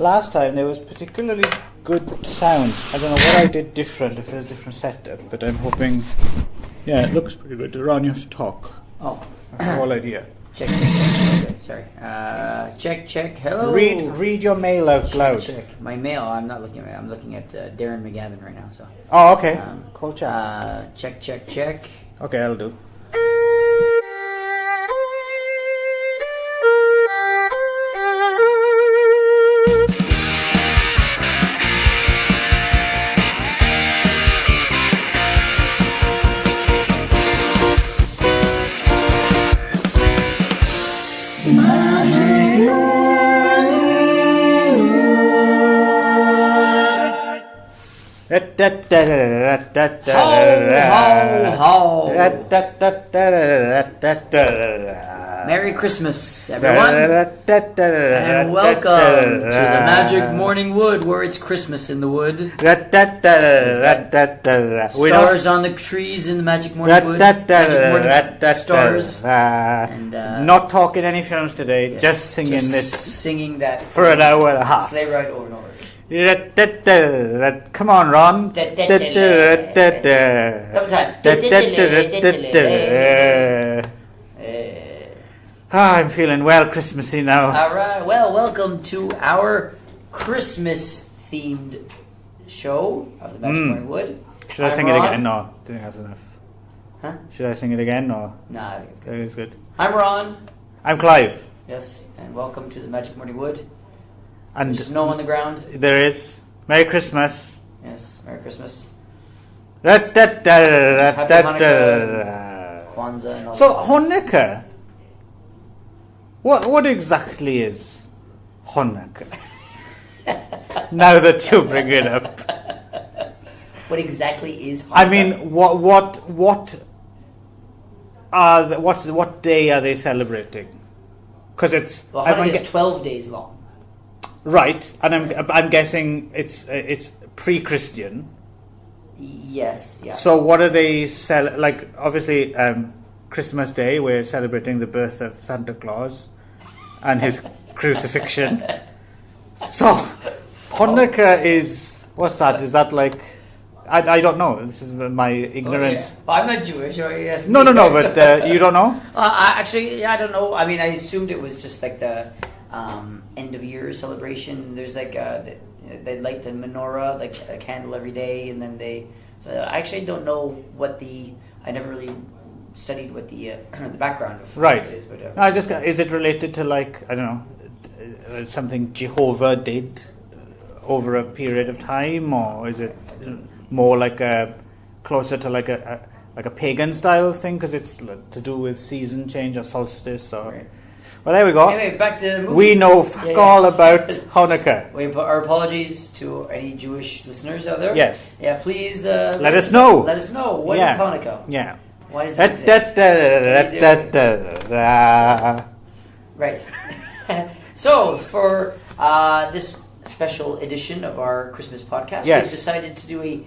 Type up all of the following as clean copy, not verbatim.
last time there was particularly good sound. I don't know what I did different, if there's a different setup, but I'm hoping, yeah, it looks pretty good. Ron, you have to talk. Oh. That's the whole idea. Check. Okay, sorry. Check. Hello. Read your mail out loud. Check. My mail. I'm not looking at it. I'm looking at Darren McGavin right now. So. Oh, okay. Call chat. Check. Okay, I'll do. Ho. Merry Christmas, everyone, and welcome to the Magic Morning Wood, where it's Christmas in the wood. Stars on the trees in the Magic Morning Wood. Magic Morning stars. And not talking any films today, just singing singing that for an hour and a half. Sleigh ride over and over. Come on, Ron. I'm feeling well Christmassy now. Alright, well, welcome to our Christmas-themed show of the Magic Morning Wood. Should I sing it again? No, I think that's enough. Huh? Should I sing it again? No. Nah, I think it's good. It's good. I'm Ron. I'm Clive. Yes, and welcome to the Magic Morning Wood. And there's snow on the ground. There is. Merry Christmas. Yes, Merry Christmas. Happy Hanukkah, Kwanzaa, and all so that. Hanukkah. What exactly is Hanukkah? Now that you bring it up. What exactly is Hanukkah? I mean, what day are they celebrating? Because it's Well, Hanukkah is 12 days long. Right, and I'm guessing it's pre-Christian. Yes, yeah. So what are they like? Obviously, Christmas Day, we're celebrating the birth of Santa Claus and his crucifixion. So Hanukkah is, what's that? Is that like, I don't know. This is my ignorance. Oh, yeah. Well, I'm not Jewish. So yes, No, but you don't know? I don't know. I mean, I assumed it was just like the end of year celebration. There's like they light the menorah, like a candle every day, and then So I actually don't know what I never really studied what the background of right. Is. But, is it related to like, I don't know, something Jehovah did over a period of time, or is it more like closer to like a pagan style thing because it's to do with season change or solstice or? Right. Well, there we go. Anyway, back to movies. We know all about Hanukkah. Our apologies to any Jewish listeners out there. Yes. Yeah, please let us know. Let us know. What is Hanukkah? Yeah. Why does it exist? Right. So, for this special edition of our Christmas podcast, we've decided to do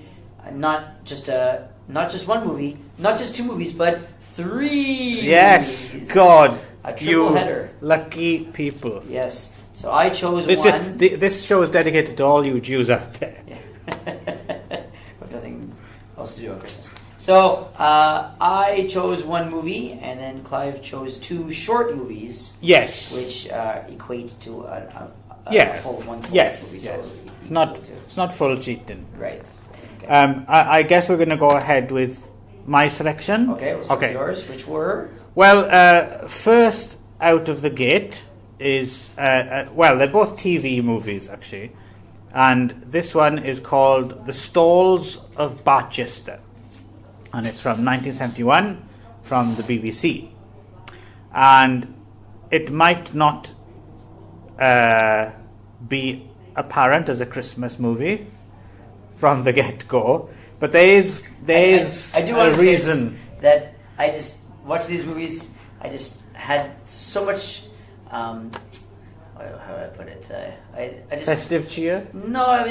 not just one movie, not just two movies, but 3 Yes, movies. God. A triple header. Lucky people. Yes. So I chose one. This show is dedicated to all you Jews out there. Yeah. With nothing else to do on Christmas. So I chose one movie, and then Clive chose 2 short movies. Yes. Which equate to a full movie. Yes. So it's not full cheating. Right. Okay. I guess we're going to go ahead with my selection. Okay. We'll start with yours, which were. Well, first out of the gate is, they're both TV movies, actually. And this one is called The Stalls of Barchester. And it's from 1971 from the BBC. And it might not be apparent as a Christmas movie from the get-go, but there is a reason that I just watch these movies. I just had so much how do I put it? I just festive cheer. No,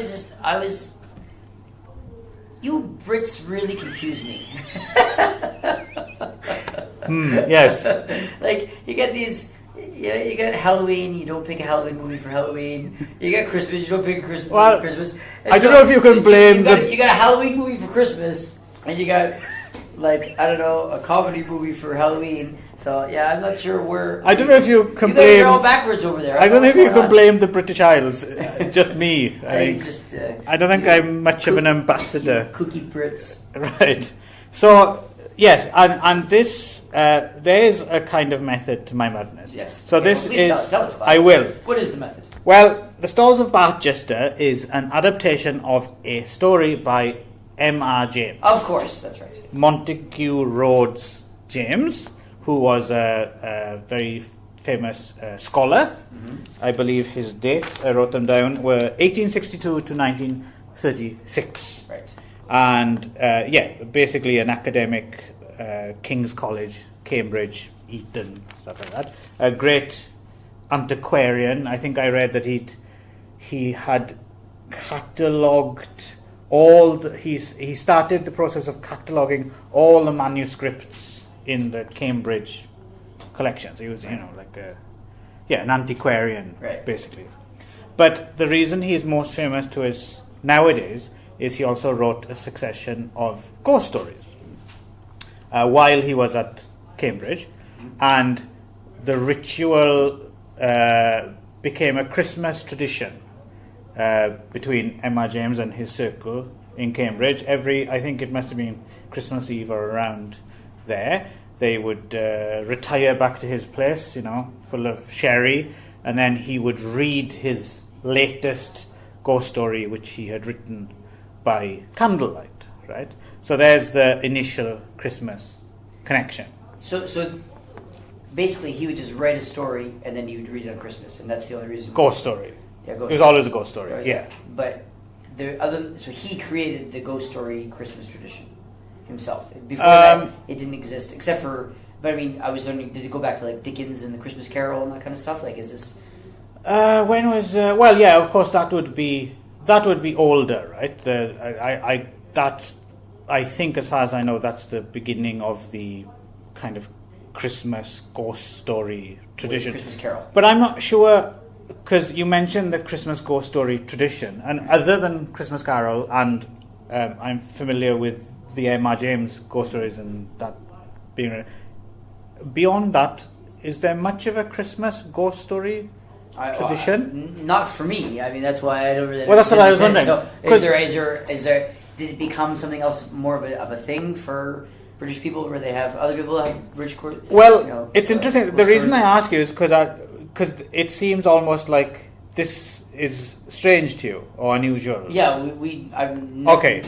you Brits really confuse me. Yes. Like you get these you got Halloween. You don't pick a Halloween movie for Halloween. You got Christmas. You don't pick a Christmas movie for Christmas. And I don't know if you can blame you got a Halloween movie for Christmas, and you got like I don't know a comedy movie for Halloween. So yeah, I'm not sure where. I don't know if you can you blame. guys are all backwards over there. I don't know if you can blame the British Isles. Just me. I think. Just, I don't think I'm much of an ambassador. Cookie Brits. Right. So yes, and this there is a kind of method to my madness. Yes. So Okay, this well, is. tell us about I it. will. What is the method? Well, The Stalls of Barchester is an adaptation of a story by M.R. James. Of course, that's right. Montague Rhodes James, who was a very famous scholar. Mm-hmm. I believe his dates, I wrote them down, were 1862 to 1936. Right. And basically an academic, King's College, Cambridge, Eton, stuff like that. A great antiquarian. I think I read that he had catalogued he started the process of cataloguing all the manuscripts in the Cambridge collection. So he was, like an antiquarian, right, basically. But the reason he's most famous to us nowadays is he also wrote a succession of ghost stories while he was at Cambridge, and the ritual became a Christmas tradition between M.R. James and his circle in Cambridge. I think it must have been Christmas Eve or around there, they would retire back to his place, full of sherry, and then he would read his latest ghost story, which he had written by candlelight, right? So there's the initial Christmas connection. So basically, he would just write a story, and then he would read it on Christmas, and that's the only reason. Ghost story. Yeah, It was always a ghost story. Right, yeah. But so he created the ghost story Christmas tradition himself. Before that, it didn't exist, except for. But I mean, I was wondering, did it go back to like Dickens and the Christmas Carol and that kind of stuff? Like, is this? When was? Well, yeah, of course that would be older, right? I think, as far as I know, that's the beginning of the kind of Christmas ghost story tradition. Christmas Carol. But I'm not sure, because you mentioned the Christmas ghost story tradition, and other than Christmas Carol, and I'm familiar with the M.R. James ghost stories and that being. Beyond that, is there much of a Christmas ghost story tradition? Not for me. I mean, that's why I don't really. Well, that's what I was wondering. So, is there? Did it become something else more of a thing for British people, where they have other people have rich? Well, it's interesting. The reason I ask you is because it seems almost like this is strange to you or unusual. Yeah,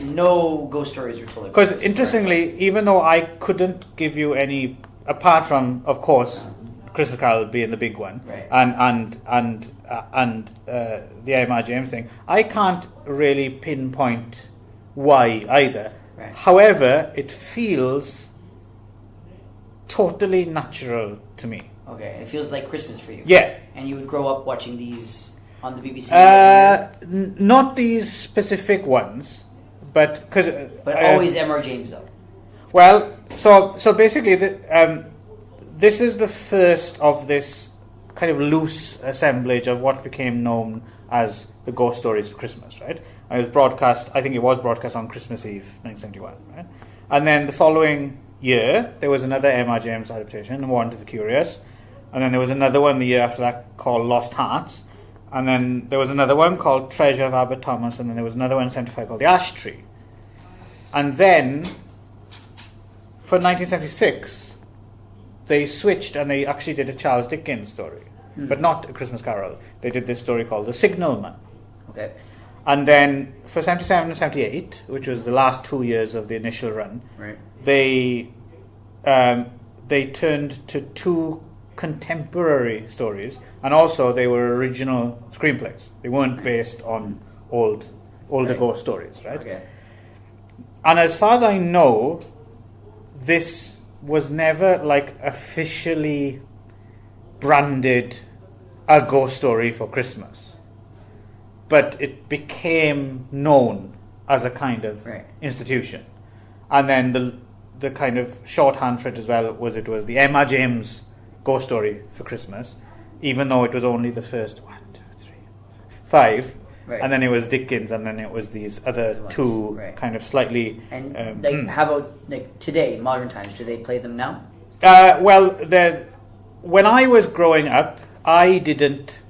no ghost stories are told. Because interestingly, even though I couldn't give you any, apart from, of course, Christmas Carol being the big one, right, and the M.R. James thing, I can't really pinpoint why either. Right. However, it feels totally natural to me. Okay, it feels like Christmas for you. Yeah. And you would grow up watching these on the BBC? Not these specific ones, but always M.R. James though. Well, so basically, this is the first of this kind of loose assemblage of what became known as the Ghost Stories of Christmas, right? And it was broadcast. I think it was broadcast on Christmas Eve, 1971, right? And then the following year, there was another M.R. James adaptation, Warren to the Curious. And then there was another one the year after that called Lost Hearts. And then there was another one called Treasure of Albert Thomas. And then there was another one in 1975 called The Ash Tree. And then, for 1976, they switched and they actually did a Charles Dickens story. But not A Christmas Carol. They did this story called The Signalman. Okay. And then for 77 and 78, which was the last 2 years of the initial run, right, they turned to two contemporary stories, and also they were original screenplays. They weren't based on older right, ghost stories, right? Okay. And as far as I know, this was never like officially branded a ghost story for Christmas, but it became known as a kind of right, institution. And then the kind of shorthand for it as well was the M.R. James ghost story for Christmas, even though it was only the first 5. Right. And then it was Dickens, and then it was these other two right. kind of slightly. And how about like today, modern times? Do they play them now? When I was growing up, I didn't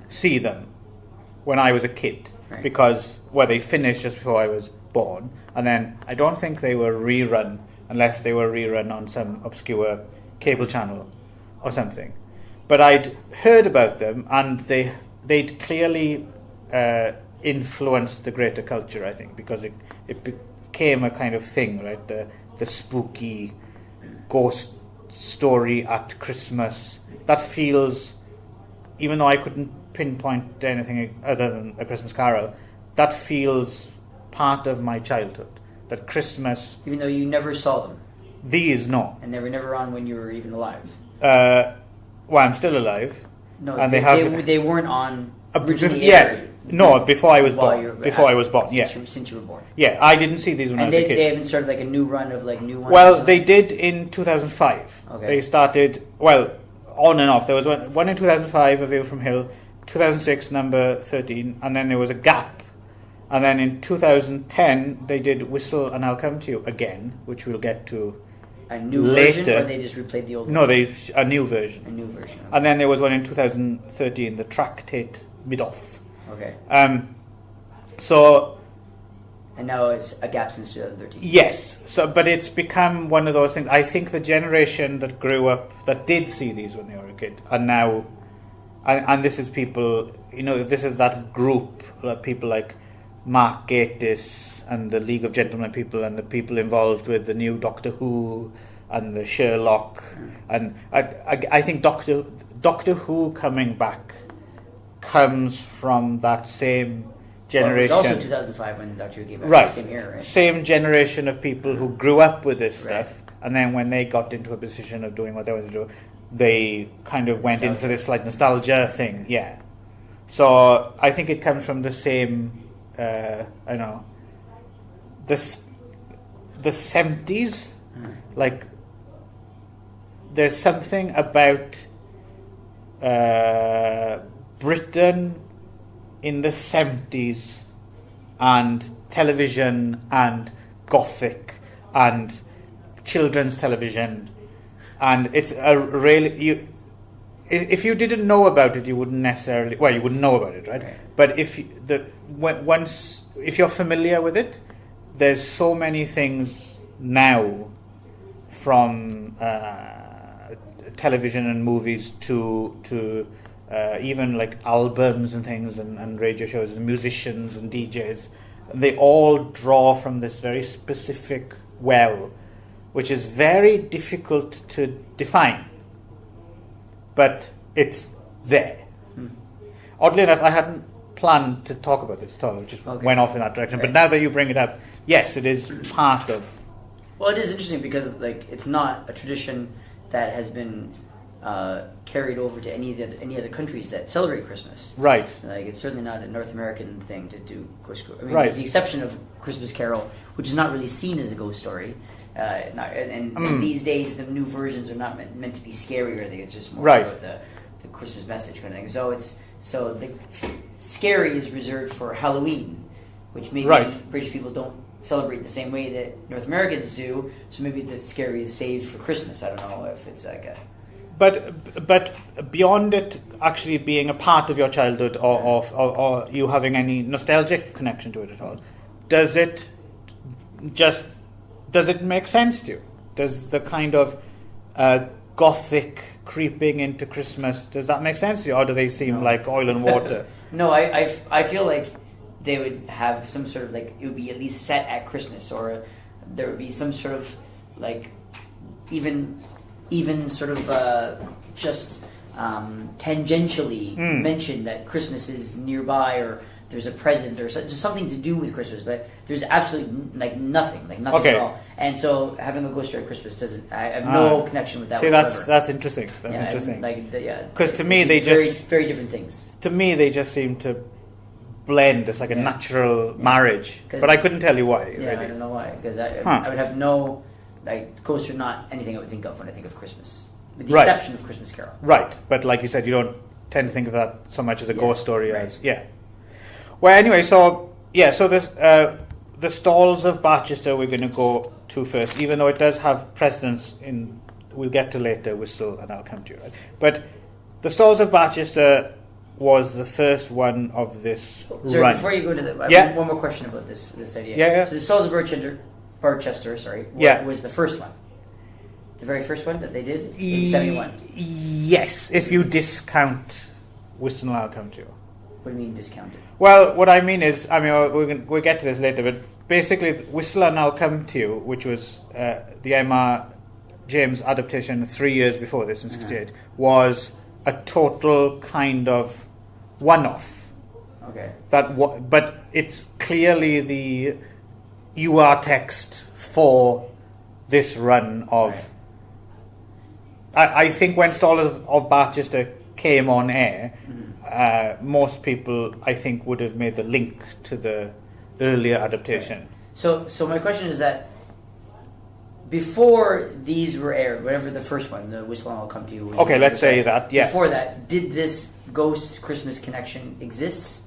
see them when I was a kid right. because they finished just before I was born, and then I don't think they were rerun unless they were rerun on some obscure cable channel or something. But I'd heard about them, and they'd clearly influenced the greater culture, I think, because it became a kind of thing, right? The spooky ghost story at Christmas. That feels, even though I couldn't pinpoint anything other than A Christmas Carol, that feels part of my childhood. That Christmas... Even though you never saw them? These, no. And they were never on when you were even alive? I'm still alive. No, and they weren't on originally aired. No, before I was born. Since you were born. Yeah, I didn't see these when I was a kid. And they haven't started like a new run of like new ones? Well, they did in 2005. Okay. They started, on and off. There was one in 2005, A View from Hill, 2006, number 13, and then there was a gap. And then in 2010, they did Whistle and I'll Come to You again, which we'll get to a new later. Version, or they just replayed the old one? No, a new version. A new version. Okay. And then there was one in 2013, the Tractate Midoff. Okay. So... And now it's a gap since 2013. Yes. But it's become one of those things. I think the generation that grew up, that did see these when they were a kid, are now... And this is people... this is that group of people like Mark Gatiss and the League of Gentlemen people and the people involved with the new Doctor Who and the Sherlock. And I think Doctor Who coming back comes from that same generation. Well, it was also 2005 when Doctor Who came back. Right. Same year, right? Same generation of people who grew up with this stuff, and then when they got into a position of doing what they wanted to do, they kind of went into this like nostalgia thing. Yeah. So I think it comes from the same, the 70s. Like, there's something about Britain in the 70s and television and Gothic and children's television, and it's a really... If you didn't know about it, you wouldn't necessarily... Well, you wouldn't know about it, right? But if you're familiar with it, there's so many things now, from television and movies to even like albums and things and radio shows and musicians and DJs. They all draw from this very specific well, which is very difficult to define. But it's there. Oddly enough, I hadn't planned to talk about this at all. It just went off in that direction. But now that you bring it up, yes, it is part of... Well, it is interesting because like it's not a tradition that has been carried over to any other countries that celebrate Christmas. Right. Like it's certainly not a North American thing to do ghost story. I mean, right. With the exception of Christmas Carol, which is not really seen as a ghost story. And these days, the new versions are not meant to be scarier. I think it's just more about the Christmas message kind of thing. So the scary is reserved for Halloween, which maybe British people don't celebrate the same way that North Americans do. So maybe the scary is saved for Christmas. I don't know if it's like a... But beyond it actually being a part of your childhood or you having any nostalgic connection to it at all, does it make sense to you? Does the kind of Gothic creeping into Christmas, does that make sense to you? Or do they seem like oil and water? No, I feel like they would have some sort of like, it would be at least set at Christmas, or there would be some sort of like even sort of just tangentially mention that Christmas is nearby, or there's a present, or just something to do with Christmas, but there's absolutely nothing at all. And so having a ghost story at Christmas I have no connection with that. See, whatsoever. that's interesting. That's interesting. Because to me, very different things. To me, they just seem to blend. It's like a natural marriage. But I couldn't tell you why. Yeah, really. I don't know why. Because I would have no... Like, ghosts are not anything I would think of when I think of Christmas. with the exception of Christmas Carol. Right, but like you said, you don't tend to think of that so much as a ghost story right. as Well, anyway, so this the Stalls of Barchester we're going to go to first, even though it does have precedence in. We'll get to later Whistle, and I'll come to you. Right, but the Stalls of Barchester was the first one of this run. Before you go to I have one more question about this idea. Yeah. So the Stalls of Barchester, was the first one. The very first one that they did in 71. Yes, if you discount Whistle, and I'll come to you. What do you mean discounted? Well, what I mean is, we'll get to this later, but basically, Whistle and I'll Come to You, which was the Emma James adaptation 3 years before this in '68, was a total kind of one-off. Okay. But it's clearly the UR text for this run of. Right. I think when Stalls of Barchester came on air, most people, I think, would have made the link to the earlier adaptation. Right. So my question is that before these were aired, whatever the first one, the Whistle and I'll Come to You. Okay, let's say that. Yeah. Before that, did this Ghost Christmas connection exist,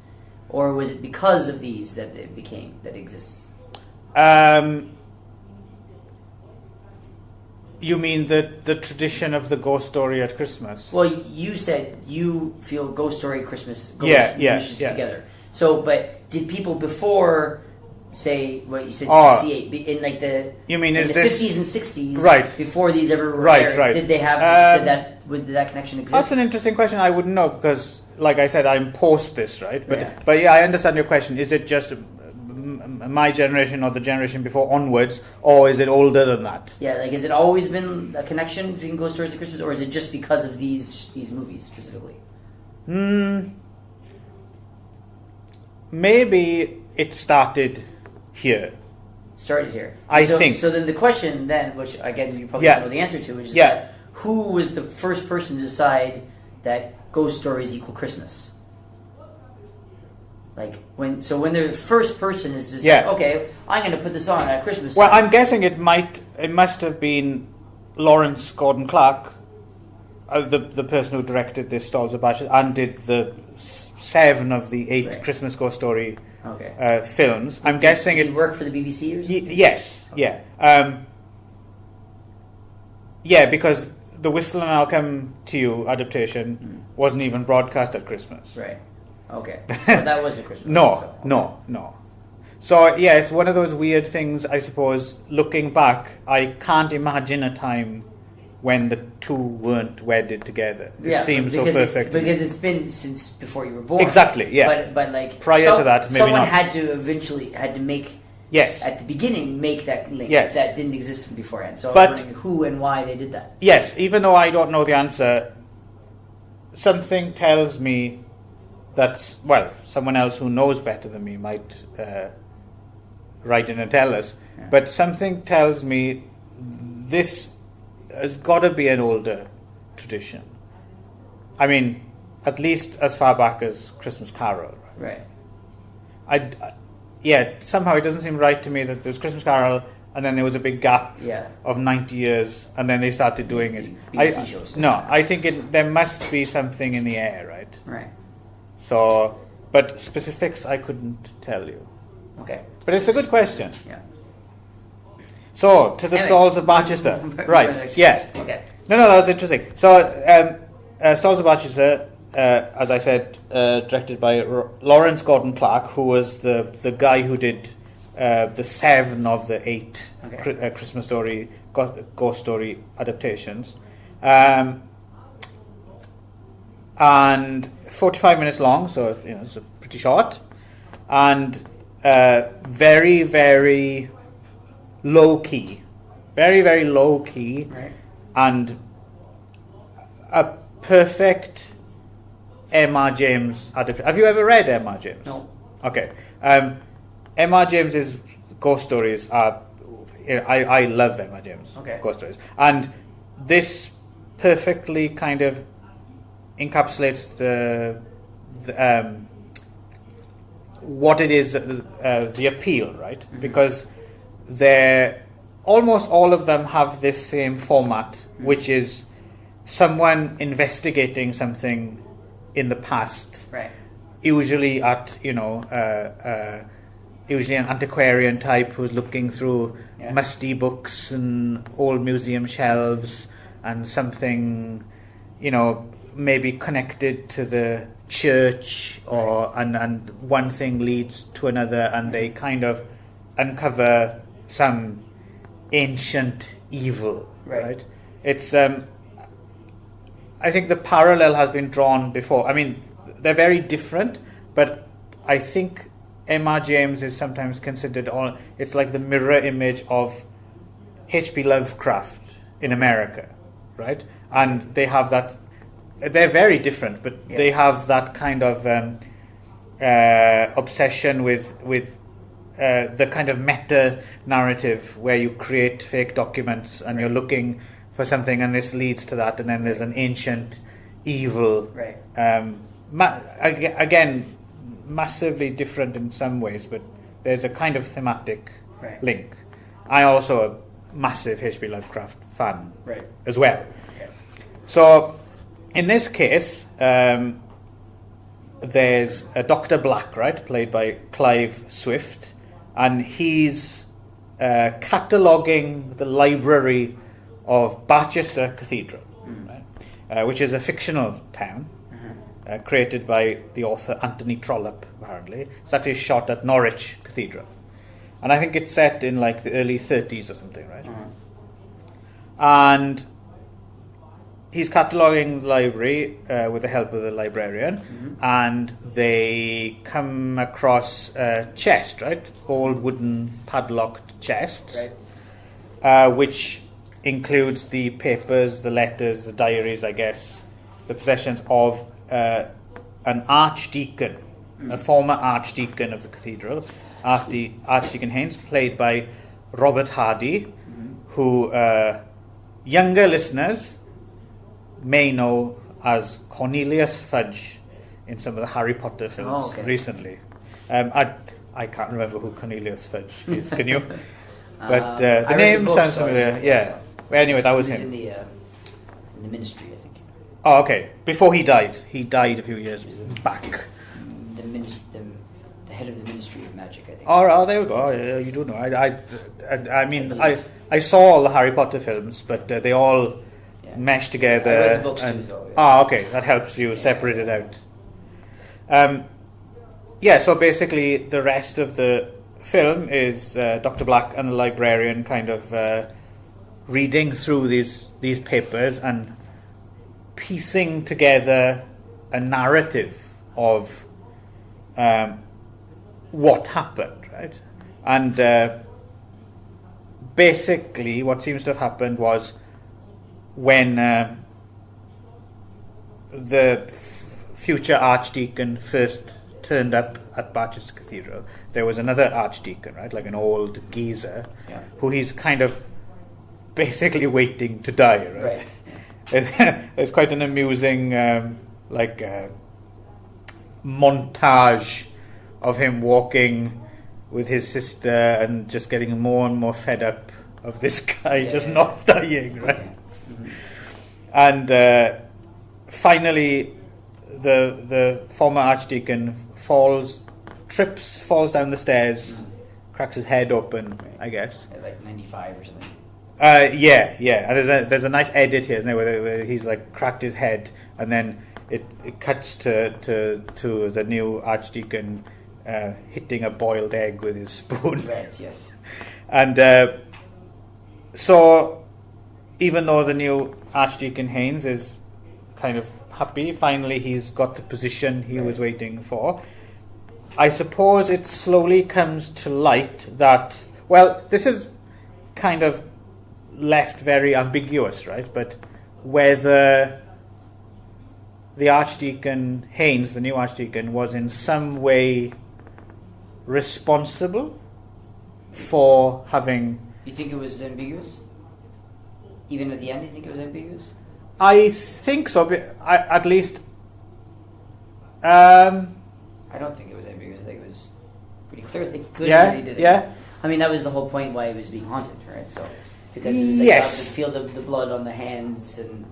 or was it because of these that it exists? You mean the tradition of the ghost story at Christmas? Well, you said you feel ghost story Christmas goes together. So, but did people before, say, what you said, 68, in like the you mean in is the this 50s and 60s, right? Before these ever were right, aired, right. Did they have did that connection exist? That's an interesting question. I wouldn't know because, like I said, I'm post this, right? But I understand your question. Is it just my generation or the generation before onwards, or is it older than that? Yeah, like has it always been a connection between ghost stories and Christmas, or is it just because of these movies specifically? Maybe it started here. I think. So then the question then, which again you probably don't know the answer to, is that who was the first person to decide that ghost stories equal Christmas? Like when the first person is just like, okay, I'm going to put this on at Christmas time. Well, I'm guessing it must have been Lawrence Gordon Clark, the person who directed this Stalls of Barchester and did the 7 of the 8 Christmas Ghost Story films. I'm guessing it worked for the BBC or something? Yes, because the Whistle and I'll Come to You adaptation wasn't even broadcast at Christmas. Right. Okay. So that wasn't Christmas. No. So it's one of those weird things, I suppose. Looking back, I can't imagine a time when the two weren't wedded together. It seems so perfect. Because it's been since before you were born. Exactly, yeah. But like prior to that, maybe someone not. had to make at the beginning make that link that didn't exist beforehand. So I'm wondering who and why they did that. Yes, even though I don't know the answer, something tells me that someone else who knows better than me might write in and tell us. Yeah. But something tells me this has got to be an older tradition. I mean, at least as far back as Christmas Carol. Right. Somehow it doesn't seem right to me that there's Christmas Carol and then there was a big gap of 90 years and then they started doing it. I think there must be something in the air, right? Right. So, but specifics I couldn't tell you. Okay. But it's a good question. Yeah. So, to the Stalls of Barchester. Right, yeah. Okay. No, that was interesting. So, Stalls of Barchester, as I said, directed by Lawrence Gordon Clark, who was the guy who did the 7 of the 8 Christmas story, ghost story adaptations. And 45 minutes long, so it's pretty short, and very, very low key, right. And a perfect M.R. James adaptation. Have you ever read M.R. James? No. Okay. M.R. James's ghost stories are. I love M.R. James ghost stories, and this perfectly kind of encapsulates the what it is, the appeal, right? Mm-hmm. Because almost all of them have this same format, which is someone investigating something in the past, Right. usually at usually an antiquarian type who's looking through musty books and old museum shelves, and something, maybe connected to the church, or and one thing leads to another, and they kind of uncover some ancient evil. Right? It's I think the parallel has been drawn before. I mean, they're very different, but I think M.R. James is sometimes considered it's like the mirror image of H.P. Lovecraft in America, right? And they have that. They're very different, but they have that kind of obsession with the kind of meta narrative where you create fake documents and you're looking for something, and this leads to that, and then there's an ancient evil. Right. Again, massively different in some ways, but there's a kind of thematic link. I also a massive H.P. Lovecraft fan as well. Yeah. So in this case, there's a Dr. Black, right, played by Clive Swift, and he's cataloguing the library of Barchester Cathedral, which is a fictional town created by the author Anthony Trollope, apparently. It's actually shot at Norwich Cathedral. And I think it's set in like the early 30s or something, right? And he's cataloguing the library with the help of the librarian, and they come across a chest, right? Old wooden padlocked chest, which includes the papers, the letters, the diaries, I guess, the possessions of an archdeacon, a former archdeacon of the cathedral, Archdeacon Haynes, played by Robert Hardy, who younger listeners may know as Cornelius Fudge in some of the Harry Potter films recently. I can't remember who Cornelius Fudge is, can you? But the name sounds familiar. Yeah. Well, anyway, that was him. In the ministry, I think. Oh, okay. Before he died. He died a few years back. The head of the Ministry of Magic, I think. Oh, there we go. Oh, you do know. I mean, I saw all the Harry Potter films, but they all mesh together. I read the books too, though. Oh, okay. That helps you separate it out. So basically the rest of the film is Dr. Black and the librarian kind of reading through these papers and piecing together a narrative of what happened, right? And basically what seems to have happened was when the future archdeacon first turned up at Barchester Cathedral, there was another archdeacon, right, like an old geezer, who he's kind of basically waiting to die, right? It's quite an amusing montage of him walking with his sister and just getting more and more fed up of this guy not dying, right? And finally the former archdeacon falls down the stairs, cracks his head open, I guess. At like 95 or something. And there's a nice edit here, isn't there, where he's like cracked his head, and then it cuts to the new archdeacon hitting a boiled egg with his spoon. Right. Yes. And so, even though the new Archdeacon Haynes is kind of happy, finally he's got the position he was waiting for, I suppose it slowly comes to light that, well, this is kind of left very ambiguous, right? But whether the Archdeacon Haynes, the new Archdeacon, was in some way responsible for having... You think it was ambiguous? Even at the end, you think it was ambiguous? I think so, at least... I don't think it was ambiguous. I think it was pretty clear that he did it. Yeah. I mean, that was the whole point why he was being haunted, right? So because it was like you could feel the blood on the hands, and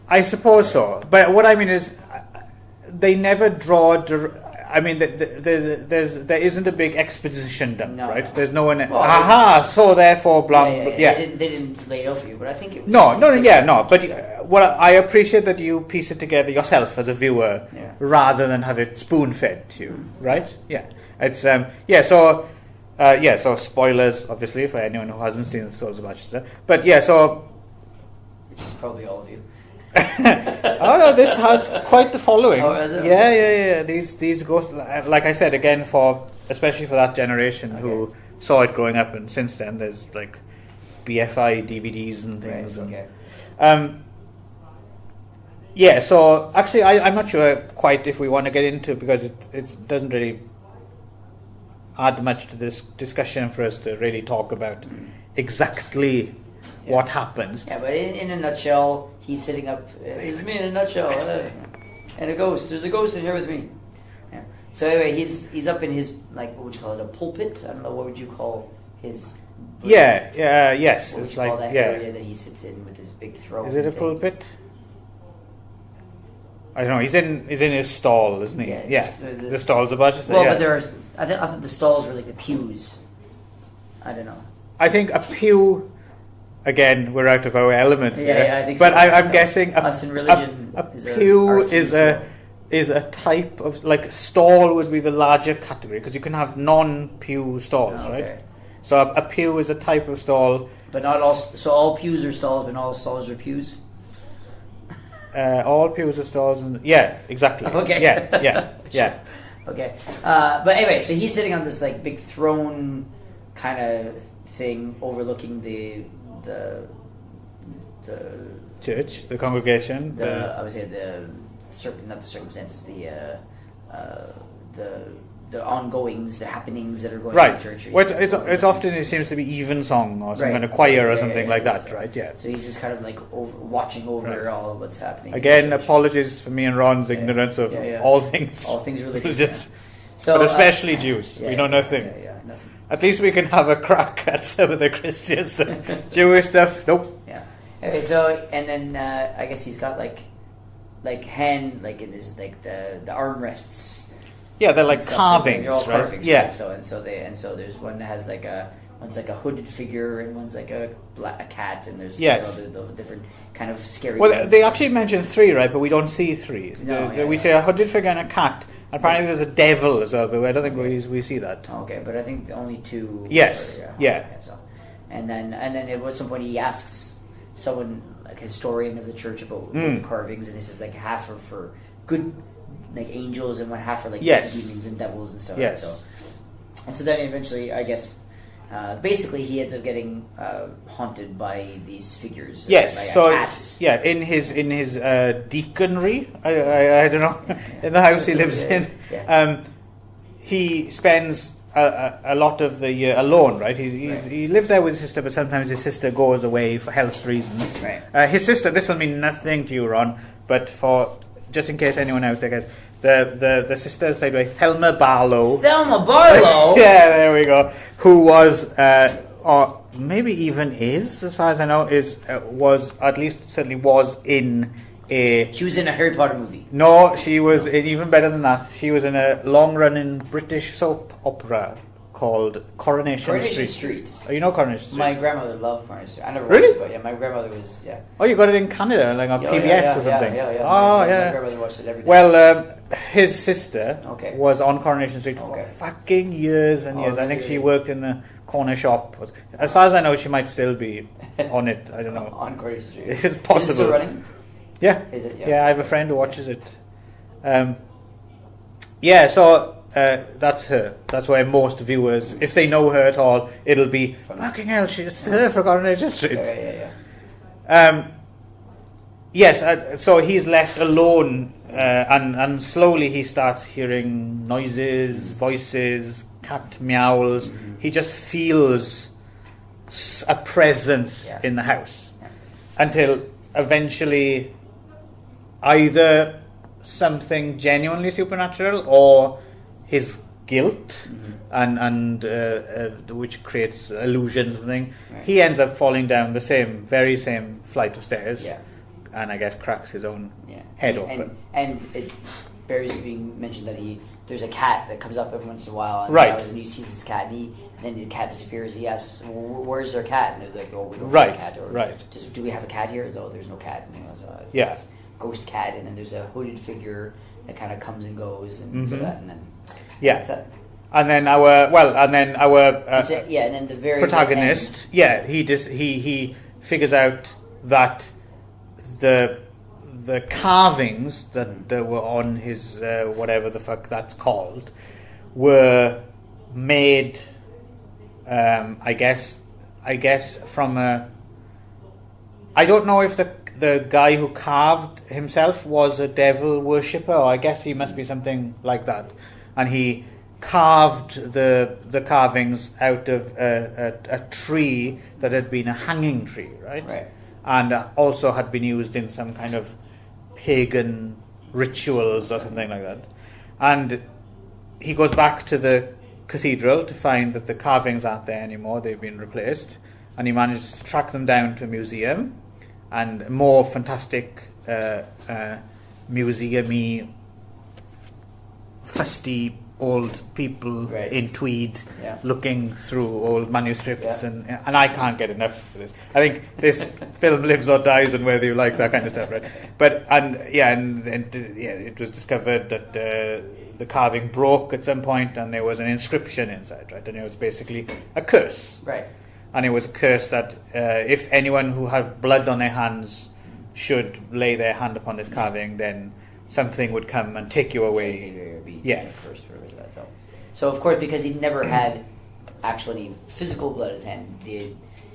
I suppose so. But what I mean is, they never draw. I mean, there isn't a big exposition dump, right? No. There's no one. Aha! So therefore, blah. Yeah. They didn't lay it out for you, but I think it was. No. But what I appreciate that you piece it together yourself as a viewer, rather than have it spoon fed to you, right? Yeah. It's So spoilers, obviously, for anyone who hasn't seen the Souls of Barchester. But which is probably all of you. Oh no, this has quite the following. Oh, is it? Yeah. These ghosts, like I said again, especially for that generation who saw it growing up, and since then there's like BFI DVDs and things. Right, So actually, I'm not sure quite if we want to get into it, because it doesn't really add much to this discussion for us to really talk about exactly what happens. Yeah, but in a nutshell, he's sitting up. It's me in a nutshell, and a ghost. There's a ghost in here with me. Yeah. So anyway, he's up in his, like, what would you call it, a pulpit? I don't know, what would you call his? Yes. What would It's you call like that area that he sits in with his big throne? Is it a pulpit? I don't know. He's in his stall, isn't he? Yeah. The stalls of Barchester. Well, but I think the stalls were like the pews. I don't know. I think a pew. Again, we're out of our element. Yeah, I think but so. I'm guessing us in religion. A pew is a type of, like, stall would be the larger category, because you can have non-pew stalls, right? So a pew is a type of stall. But not all. So all pews are stalls, and all stalls are pews. All pews are stalls, and exactly. Okay. Yeah. Okay. But anyway, so he's sitting on this, like, big throne kind of thing overlooking the church, the congregation. I would say not the circumstances, the ongoings, the happenings that are going on in the church. Well, it's often, it seems to be evensong or some kind of choir or something like that, right? Yeah. So he's just kind of like watching over all of what's happening. Again, apologies for me and Ron's ignorance of all things. All things religious. But especially Jews. We know nothing. Yeah, nothing. At least we can have a crack at some of the Christian stuff. Jewish stuff, nope. Yeah. Okay, so, and then I guess he's got like hand, like in his, like the armrests. Yeah, they're like carvings, they're all right? Carvings, yeah. Right? So there's one that has one's like a hooded figure, and one's like a cat, and there's the different kind of scary. Well, ones. they actually mention 3, right? But we don't see 3. We say a hooded figure and a cat. Apparently, there's a devil as well, but I don't think we see that. Okay, but I think only 2. Yes. So, and then at some point he asks someone, like a historian of the church, about the carvings, and he says like half are for good, like angels, and one half are like demons and devils and stuff. Yes. And so then eventually, I guess, basically he ends up getting haunted by these figures. Yes. So in his deaconry, I don't know, in the house he lives in, he spends a lot of the year alone, right? He lives there with his sister, but sometimes his sister goes away for health reasons. Right. His sister, this will mean nothing to you, Ron, but for just in case anyone out there gets, the sister is played by Thelma Barlow. Thelma Barlow? Yeah, there we go. Who was, or maybe even is, as far as I know, was, at least certainly was in a... She was in a Harry Potter movie. No, she was, even better than that, she was in a long-running British soap opera called Coronation Street. Oh, you know Coronation Street? My grandmother loved Coronation Street. I never really? watched it, but my grandmother was, Oh, you got it in Canada, like on PBS or something? Yeah. Oh, my grandmother watched it every day. Well, his sister was on Coronation Street for fucking years and years. I think she worked in the corner shop. As far as I know, she might still be on it. I don't know. On Coronation Street. It's possible. Is it still running? Yeah. Is it? Yeah, I have a friend who watches it. So... that's her. That's why most viewers, if they know her at all, it'll be fucking hell. She's there for Coronation Street. Yes. So he's left alone, and slowly he starts hearing noises, voices, cat meows. He just feels a presence in the house until eventually, either something genuinely supernatural or his guilt and which creates illusions and thing. He ends up falling down the very same flight of stairs, I guess cracks his own Yeah. head open. And it bears being mentioned that there's a cat that comes up every once in a while, and Right. and he sees this cat, and then the cat disappears. He asks, "Where's their cat?" And they're like, "Oh, we don't Right, have a cat." Or, right. Do we have a cat here? No, there's no cat. And he goes, it's Yeah. this ghost cat, and then there's a hooded figure that kind of comes and goes, and so Mhm. that, and then Yeah. that's it. And then our And then the very protagonist, he figures out that the carvings that were on his whatever the fuck that's called were made, I guess from a. I don't know if the guy who carved himself was a devil worshipper, or I guess he must be something like that, and he carved the carvings out of a tree that had been a hanging tree, right? And also had been used in some kind of pagan rituals or something like that. And he goes back to the cathedral to find that the carvings aren't there anymore, they've been replaced, and he manages to track them down to a museum, and more fantastic museum-y fusty old people in tweed looking through old manuscripts, and I can't get enough of this. I think this film lives or dies on whether you like that kind of stuff, right? But it was discovered that the carving broke at some point, and there was an inscription inside, right? And it was basically a curse, right? And it was a curse that if anyone who had blood on their hands should lay their hand upon this carving, then something would come and take you away. Curse for that. So of course, because he never had actually physical blood in his hand,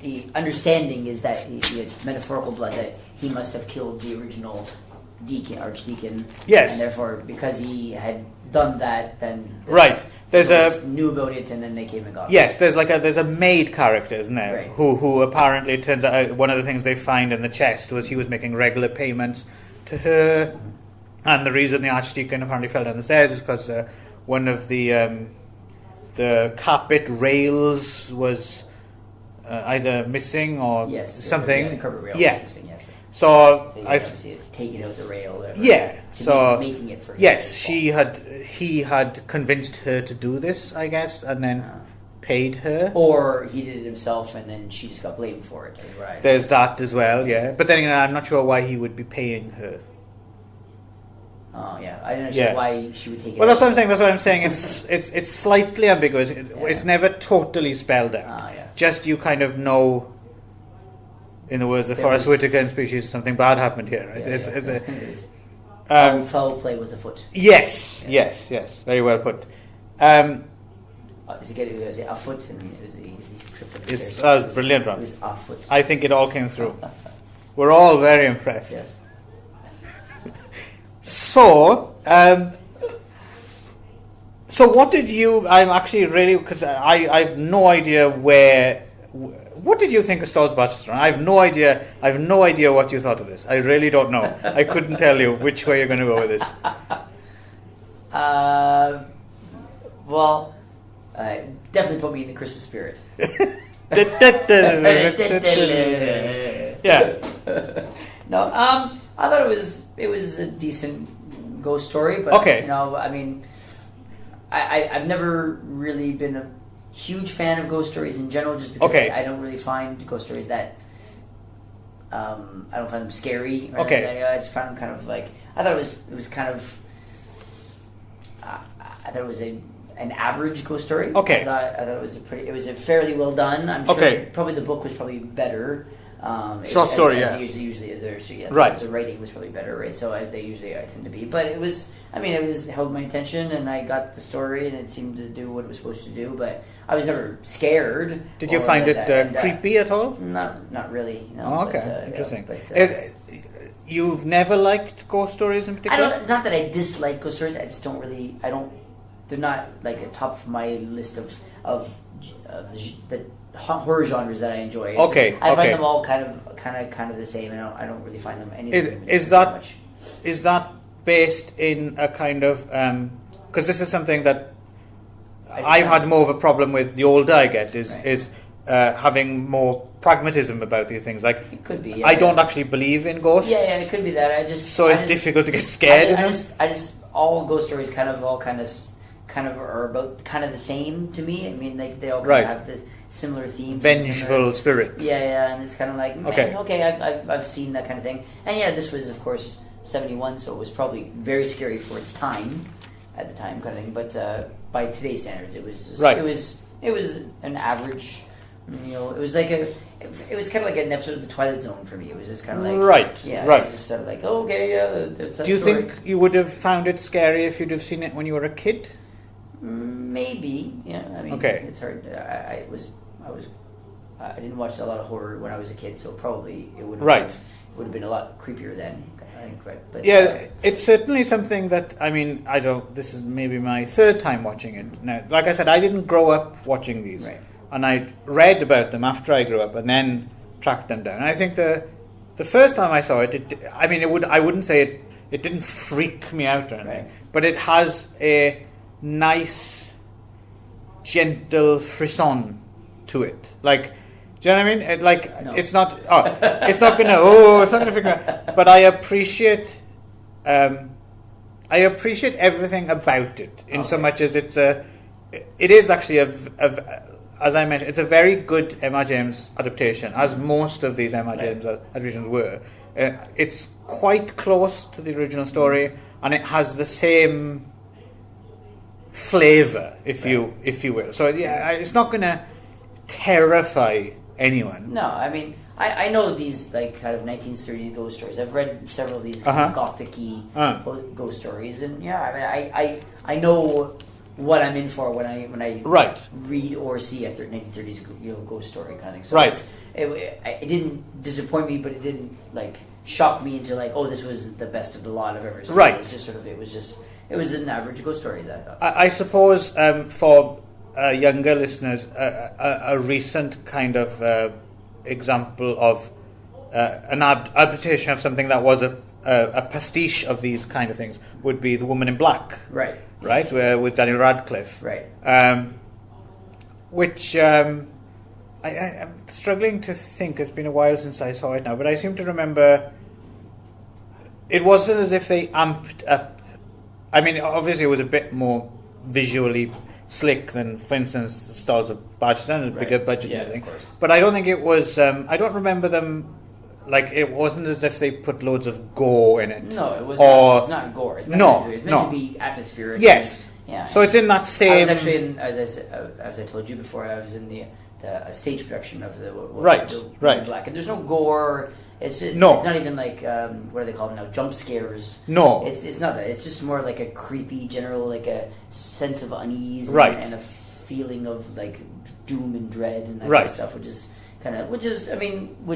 the understanding is that it's metaphorical blood, that he must have killed the original archdeacon. Yes. And therefore, because he had done that, then knew about it, and then they came and got him. Yes, there's a maid character, isn't there? Right. Who apparently, it turns out, one of the things they find in the chest was he was making regular payments to her. Mm-hmm. And the reason the archdeacon apparently fell down the stairs is because one of the carpet rails was either missing or something. The carpet rail was missing, yes. So I obviously taken out the rail. Making it for him. Yes, he had convinced her to do this, I guess, and then paid her. Or he did it himself, and then she just got blamed for it. Right. There's that as well, yeah. But then again, I'm not sure why he would be paying her. Oh yeah, I don't know why she would take it. Well, that's what I'm saying. That's what I'm saying. It's slightly ambiguous. It's never totally spelled out. Just you kind of know. In the words of Forrest Whitaker in Species, something bad happened here, right? Foul play was afoot. Yes. Very well put. Was it afoot? And he tripped up the stairs. That was brilliant, Ron. It was afoot. I think it all came through. We're all very impressed. Yes. So what did you? I'm actually really, because I have no idea where. What did you think of Stalls Barchester? I have no idea. I have no idea what you thought of this. I really don't know. I couldn't tell you which way you're going to go with this. Definitely put me in the Christmas spirit. Yeah. No, I thought it was a decent ghost story, but I mean, I've never really been a huge fan of ghost stories in general, just because I don't really find ghost stories that I don't find them scary. Or anything. I just found them kind of like, I thought it was kind of I thought it was an average ghost story. I thought it was a fairly well done. I'm sure probably the book was probably better. Short story, usually is. Right. The writing was probably better, right? So as they usually tend to be, but it was held my attention, and I got the story, and it seemed to do what it was supposed to do. But I was never scared. Did you find it creepy at all? Not really. No. Oh, okay, interesting. You've never liked ghost stories in particular? Not that I dislike ghost stories. I just don't really. They're not like a top of my list of the horror genres that I enjoy. I find them all kind of the same, and I don't really find them anything. Is that based in a kind of because this is something that I've had more of a problem with the older I get is having more pragmatism about these things. Like, It could be. I don't actually believe in ghosts. Yeah, it could be that. It's difficult to get scared in them. I just all ghost stories kind of are about kind of the same to me. I mean, like they all kind of have this similar themes. Vengeful spirit. Yeah, and it's kind of like, man, Okay. I've seen that kind of thing. And yeah, this was of course 71, so it was probably very scary for its time, at the time kind of thing. But by today's standards, it was just, it was an average. You know, it was kind of like an episode of The Twilight Zone for me. It was just kind of like it was just sort of like, oh, okay, yeah, that's that. Do you story. think you would have found it scary if you'd have seen it when you were a kid? Maybe, yeah. I mean, it's hard. I didn't watch a lot of horror when I was a kid, so probably it would have been a lot creepier then. I think, right? But yeah, it's certainly something that this is maybe my third time watching it now. Like I said, I didn't grow up watching these, and I read about them after I grew up, and then tracked them down. And I think the first time I saw it, I wouldn't say it didn't freak me out or anything, but it has a nice, gentle frisson to it. Like, do you know what I mean? No. It's not gonna freak me out. But I appreciate everything about it in so much as it is actually as I mentioned, it's a very good Emma James adaptation, as most of these Emma James adaptations were. It's quite close to the original story, and it has the same flavour, if you will. So yeah, it's not going to terrify anyone. No, I mean, I know these like kind of 1930s ghost stories. I've read several of these kind of gothic-y ghost stories, and yeah, I mean, I know what I'm in for when I read or see a 1930s ghost story kind of thing. So it didn't disappoint me, but it didn't like shock me into like, oh, this was the best of the lot I've ever seen. It was just it was an average ghost story that I thought. I suppose for younger listeners, a recent kind of example of an adaptation of something that was a pastiche of these kind of things would be The Woman in Black. Right, with Daniel Radcliffe. Which I'm struggling to think. It's been a while since I saw it now, but I seem to remember it wasn't as if they amped up. I mean, obviously it was a bit more visually slick than, for instance, the Stars of Barchester, a bigger budget and everything. But I don't think it was. I don't remember them. Like, it wasn't as if they put loads of gore in it. No, it was not. It's not gore. It's meant to be atmospheric. Yes. Yeah. So it's in that same. I was actually as I told you before, I was in the stage production of the Black, and there's no gore. It's not even like what are they called now? Jump scares. No, it's not that. It's just more like a creepy, general, like a sense of unease, and a feeling of like doom and dread and that kind of stuff, which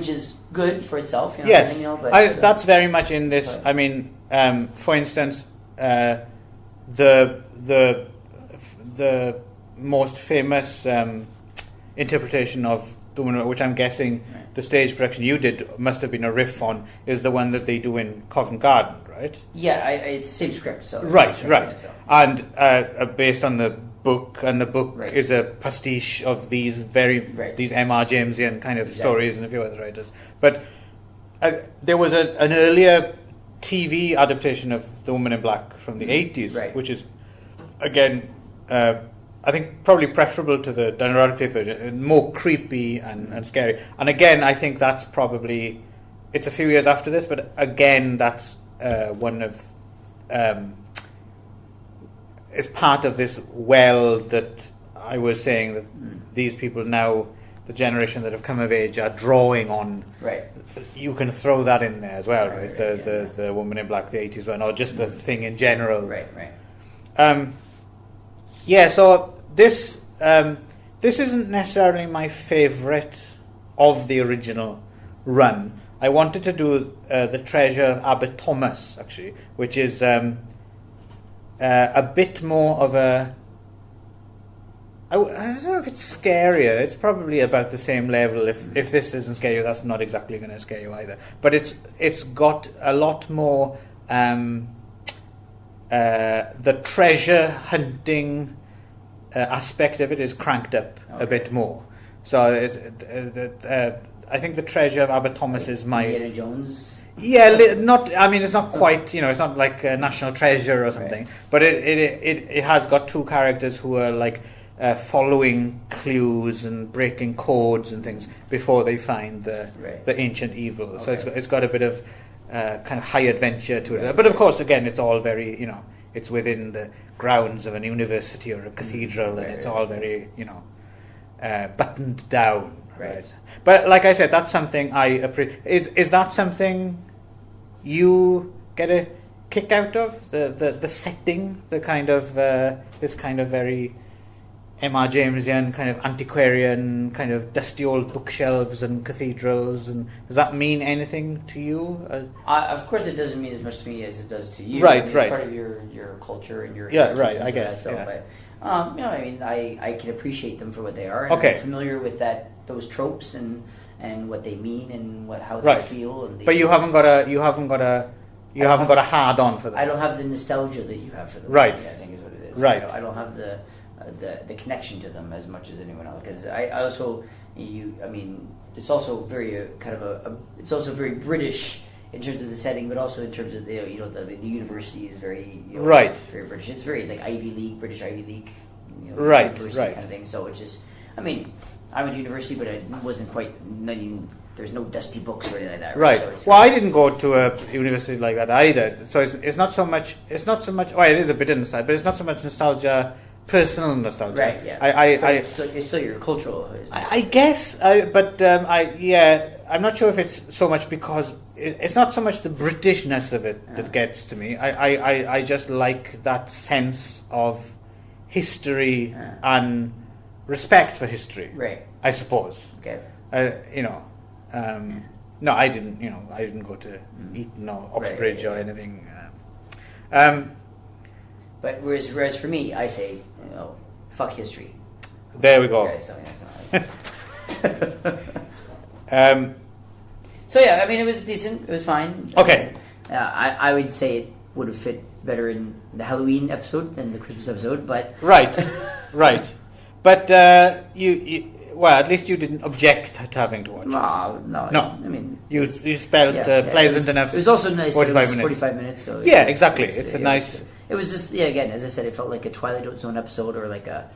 is good for itself. Yes, but that's very much in this. I mean, for instance, the most famous interpretation of The Woman, which I'm guessing the stage production you did must have been a riff on, is the one that they do in Covent Garden, right? Yeah, it's the same script. So and based on the book, and the book is a pastiche of these these M.R. Jamesian kind of stories and a few other writers. But there was an earlier TV adaptation of The Woman in Black from the 80s, which is, again, I think probably preferable to the Daniel Radcliffe version, more creepy and scary. And again, I think that's probably, it's a few years after this, but again, that's one of, it's part of this well that I was saying that these people now, the generation that have come of age, are drawing on. You can throw that in there as well, right? The Woman in Black, the 80s one, or just the thing in general. So this isn't necessarily my favourite of the original run. I wanted to do The Treasure of Abbot Thomas, actually, which is a bit more of a... I don't know if it's scarier. It's probably about the same level. If this isn't scary, that's not exactly going to scare you either. But it's got a lot more... the treasure hunting aspect of it is cranked up a bit more. So I think the Treasure of Abbot Thomas is my Indiana Jones. Yeah, not. I mean, it's not quite. It's not like a National Treasure or something. Right. But it has got two characters who are like following clues and breaking codes and things before they find the ancient evil. Okay. So it's got a bit of kind of high adventure to it. Right. But of course, again, it's all very it's within the grounds of an university or a cathedral, and it's all very buttoned down. Right. But like I said, that's something I appreciate. Is that something you get a kick out of? The setting, the kind of this kind of very M.R. Jamesian kind of antiquarian, kind of dusty old bookshelves and cathedrals, and does that mean anything to you? Of course, it doesn't mean as much to me as it does to you. Right, It's right. part of your culture and your right. I guess. So, yeah. But, I mean, I can appreciate them for what they are. And Okay. I'm familiar with those tropes and what they mean and how they feel. And but you haven't got a hard on for them. I don't have the nostalgia that you have for them. Right. I think is what it is. Right. I don't have the connection to them as much as anyone else, because I also it's also very it's also very British in terms of the setting, but also in terms of the university is very very British. It's very like Ivy League, British Ivy League, university kind of thing. So it's just, I mean, I went to university, but I wasn't quite. There's no dusty books or anything like that. Right. So Well, I didn't go to a university like that either. So it's not so much. Well, it is a bit of nostalgia, but it's not so much nostalgia. Personal nostalgia, right? Yeah, it's still your cultural. I guess, I'm not sure if it's so much because it's not so much the Britishness of it that gets to me. I just like that sense of history and respect for history. Right. I suppose. Okay. No, I didn't. I didn't go to Eton or Oxbridge or anything. But whereas for me, I say, fuck history. There we go. Okay, so yeah, I mean, it was decent. It was fine. Okay. I would say it would have fit better in the Halloween episode than the Christmas episode, but right. But well, at least you didn't object to having to watch it. No. I mean, you spelled pleasant enough. It was also nice. 45 minutes. So exactly. It's a nice. It was just again, as I said, it felt like a Twilight Zone episode or like a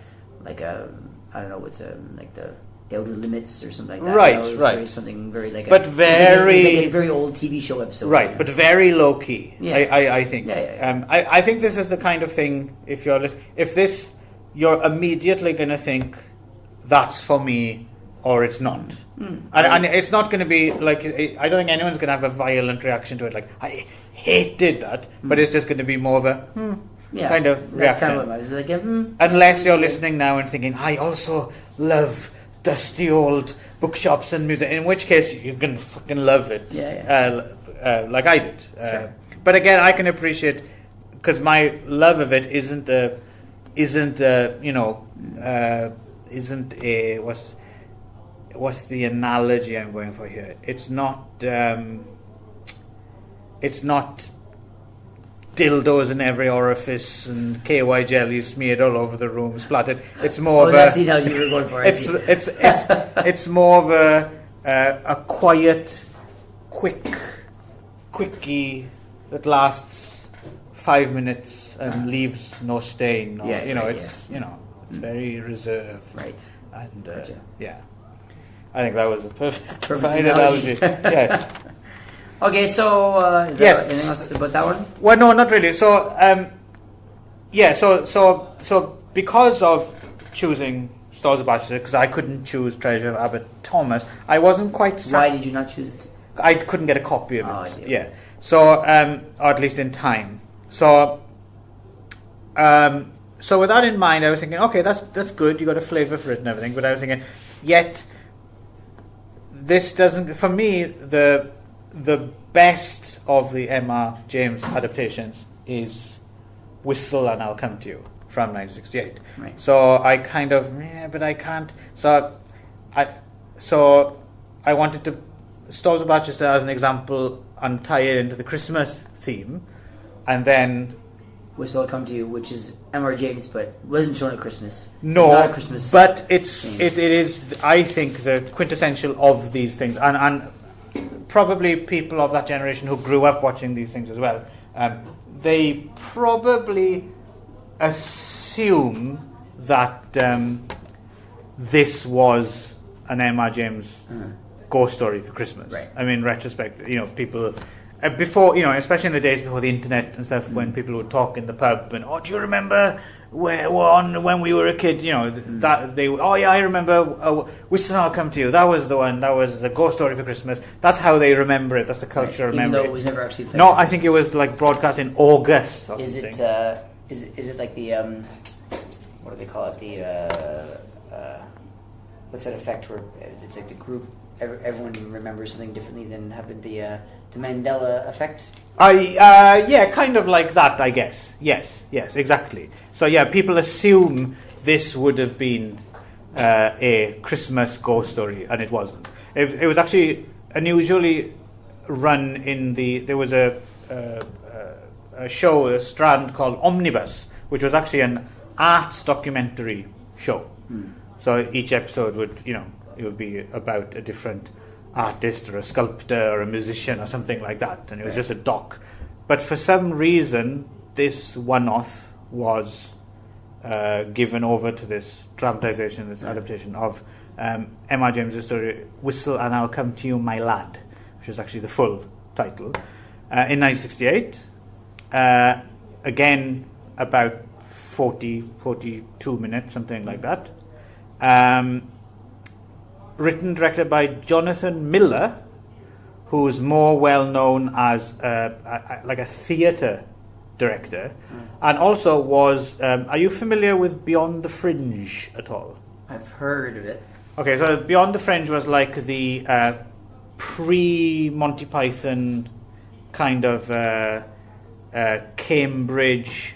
I don't know what's like the Outer Limits or something like that. Right. Very, something very like. But it was like a very old TV show episode. Right, but very low key. Yeah. I think. Yeah. I think this is the kind of thing. If you're immediately going to think that's for me or it's not. And it's not going to be like, I don't think anyone's going to have a violent reaction to it like, I hated that, but it's just going to be more of a kind of reaction. That's kind of what I was like, unless you're listening now and thinking, I also love dusty old bookshops and music, in which case you can fucking love it. Like I did. Sure. But again, I can appreciate, because my love of it isn't what's the analogy I'm going for here? It's not dildos in every orifice and KY jelly smeared all over the room, splattered. It's more of that's the analogy you were going for. It's more of a quiet, quickie that lasts 5 minutes and leaves no stain. Or, it's very reserved. Right. And gotcha. I think that was a perfect analogy. Yes. Okay, so is there anything else about that one? Well, no, not really. So, so because of choosing Stalls of Barchester, because I couldn't choose Treasure of Abbot Thomas, I wasn't quite. Why did you not choose it? I couldn't get a copy of it. I see. Yeah. So, or at least in time. So, so with that in mind, I was thinking, okay, that's good. You got a flavour for it and everything. But I was thinking, yet this doesn't. For me, the best of the M.R. James adaptations is Whistle and I'll Come to You from 1968. Right. So I kind of, but I can't. So I wanted to Stalls of Barchester as an example and tie it into the Christmas theme, and then Whistle I'll Come to You, which is M.R. James, but wasn't shown at Christmas. No, it's not a Christmas but it is, I think, the quintessential of these things, and probably people of that generation who grew up watching these things as well. They probably assume that this was an M.R. James ghost story for Christmas. Right. I mean, in retrospect, people before, especially in the days before the internet and stuff, when people would talk in the pub and, do you remember when we were a kid? That they, I remember Whistle I'll Come to You. That was the one. That was the ghost story for Christmas. That's how they remember it. That's the culture of memory. Even though it was never actually played. No, I think it was like broadcast in August or is something. Is it like the what do they call it? The what's that effect where it's like the group everyone remembers something differently than happened, the Mandela effect? Yeah, kind of like that, I guess. Yes, exactly. So yeah, people assume this would have been a Christmas ghost story, and it wasn't. It was actually unusually run in there was a show, a strand called Omnibus, which was actually an arts documentary show. So each episode would, it would be about a different artist or a sculptor or a musician or something like that, and it was just a doc. But for some reason, this one-off was given over to this dramatization, this adaptation of M.R. James's story, Whistle and I'll Come to You, My Lad, which is actually the full title, in 1968. Again, about 42 minutes, something like that. Written, directed by Jonathan Miller, who's more well known as like a theatre director, and also was. Are you familiar with Beyond the Fringe at all? I've heard of it. Okay, so Beyond the Fringe was like the pre-Monty Python kind of Cambridge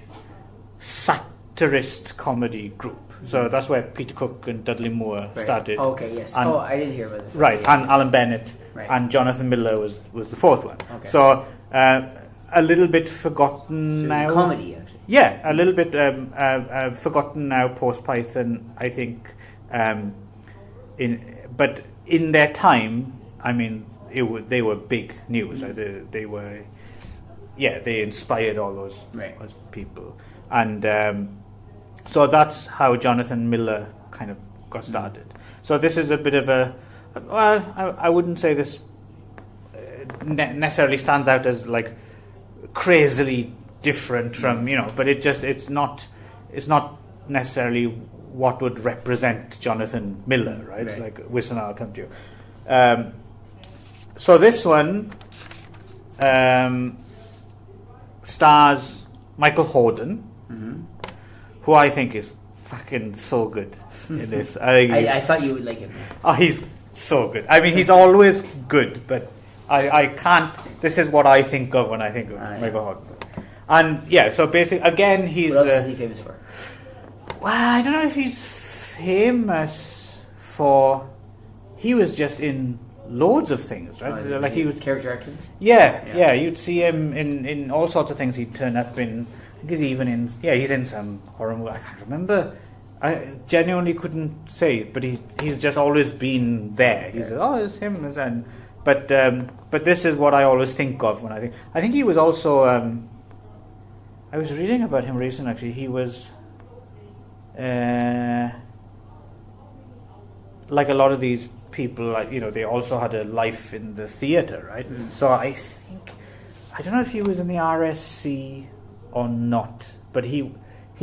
satirist comedy group. So that's where Peter Cook and Dudley Moore started. Okay, yes. And, I did hear about this. Right, yeah. and Alan Bennett and Jonathan Miller was the fourth one. Okay. So a little bit forgotten now. Comedy, actually. Yeah, a little bit forgotten now post Python, I think. But in their time, I mean, they were big news. They were, they inspired all those people, and. So that's how Jonathan Miller kind of got started. So this is a bit of I wouldn't say this necessarily stands out as like crazily different from, but it's not necessarily what would represent Jonathan Miller, right? Like Whistle I'll Come to You. So this one stars Michael Hordern, who I think is fucking so good in this. I thought you would like him. Oh, he's so good. I mean, he's always good, but I can't. This is what I think of when I think of Michael Hordern. And so basically, again, he's. What else is he famous for? Well, I don't know if he's famous for. He was just in loads of things, right? Like he was character actor. Yeah. You'd see him in all sorts of things. He'd turn up in. He's even in. He's in some horror movie. I can't remember. I genuinely couldn't say, but he's just always been there. He's it's him, and but this is what I always think of when I think. I think he was also. I was reading about him recently. Actually, he was. Like a lot of these people, like they also had a life in the theatre, right? So I think I don't know if he was in the RSC. Or not, but he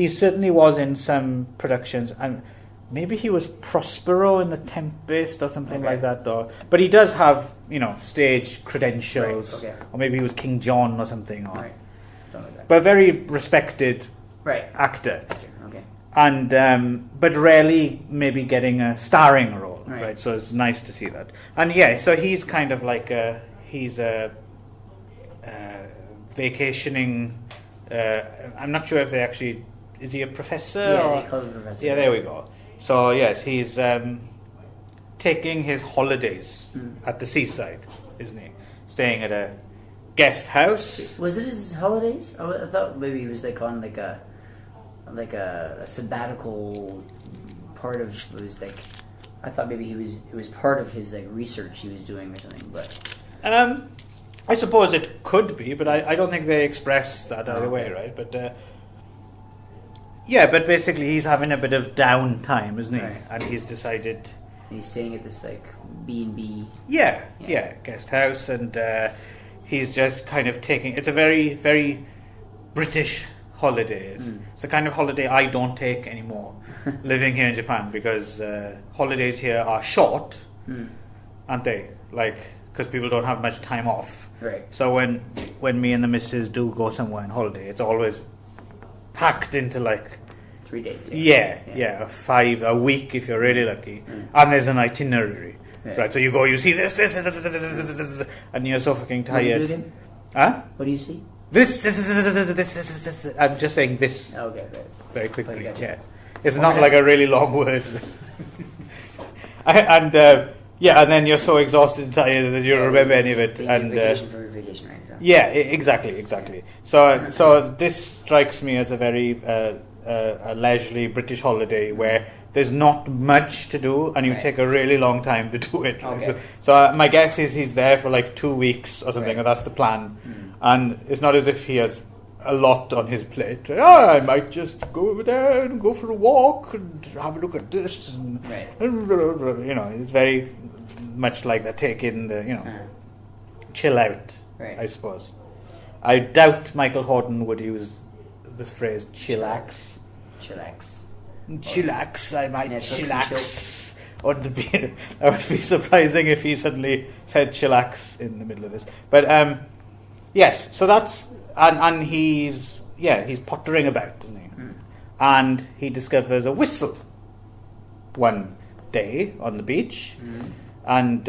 certainly was in some productions, and maybe he was Prospero in The Tempest or something like that. But he does have stage credentials, or maybe he was King John or something, something like that. But a very respected actor, and but rarely maybe getting a starring role, right? So it's nice to see that, and so he's kind of like he's a vacationing. I'm not sure if they actually... Is he a professor? Yeah, they call him a professor. Yeah, there we go. So, yes, he's taking his holidays at the seaside, isn't he? Staying at a guest house. Was it his holidays? I thought maybe he was like on like a sabbatical part of it was like. I thought maybe it was part of his like research he was doing or something, but I suppose it could be, but I don't think they express that either way, right? But but basically he's having a bit of downtime, isn't he? Right. And he's decided he's staying at this like B&B. Yeah, guest house, and he's just kind of taking. It's a very, very British holiday. It's the kind of holiday I don't take anymore, living here in Japan, because holidays here are short, aren't they? Like, because people don't have much time off. Right. So when me and the missus do go somewhere on holiday, it's always packed into like 3 days. a week if you're really lucky, and there's an itinerary. Right, so you go, you see this, and you're so fucking tired. What do you do again? Huh? What do you see? This. I'm just saying this. Okay, right. Very quickly. Okay. Yeah, it's not like a really long word. And then you're so exhausted and tired that you don't remember any of it. And vacation for vacation, right? So. Yeah, exactly. So this strikes me as a very a leisurely British holiday where there's not much to do, and you take a really long time to do it. Right? Okay. So my guess is he's there for like 2 weeks or something, Right. and that's the plan. And it's not as if he has a lot on his plate. I might just go over there and go for a walk and have a look at this. And, it's very much like the take in the, chill out, I suppose. I doubt Michael Horton would use this phrase, chillax. Chillax, I might chillax. That would be surprising if he suddenly said chillax in the middle of this. But yes, so that's and he's pottering about, isn't he? And he discovers a whistle one day on the beach, and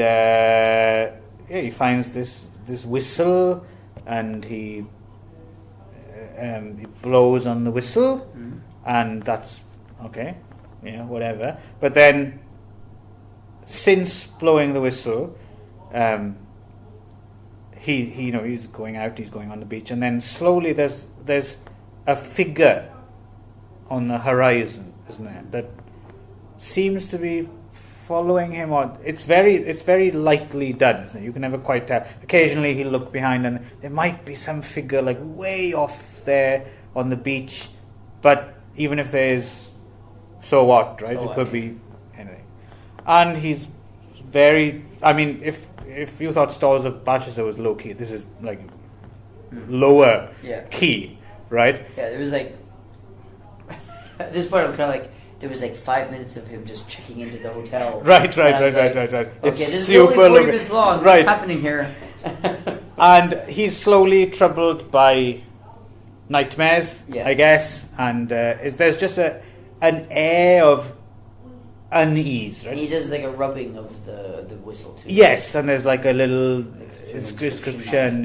he finds this whistle, and he blows on the whistle, and that's okay, whatever. But then, since blowing the whistle, he's going out, he's going on the beach, and then slowly there's a figure on the horizon, isn't there, that seems to be following him on. It's very lightly done, isn't it? You can never quite tell. Occasionally he'll look behind and there might be some figure like way off there on the beach, but even if there's, so what, right? It could be anything. And he's very, I mean, if you thought Stores of Barchester was low key, this is like lower key, right? Yeah, there was like at this point I'm kind of like there was like 5 minutes of him just checking into the hotel. Right. Okay, It's this is super only 40 minutes long. Right. What's happening here? And he's slowly troubled by nightmares, I guess, and there's just an air of unease, right? And he does like a rubbing of the whistle too. Yes, and there's like a little description,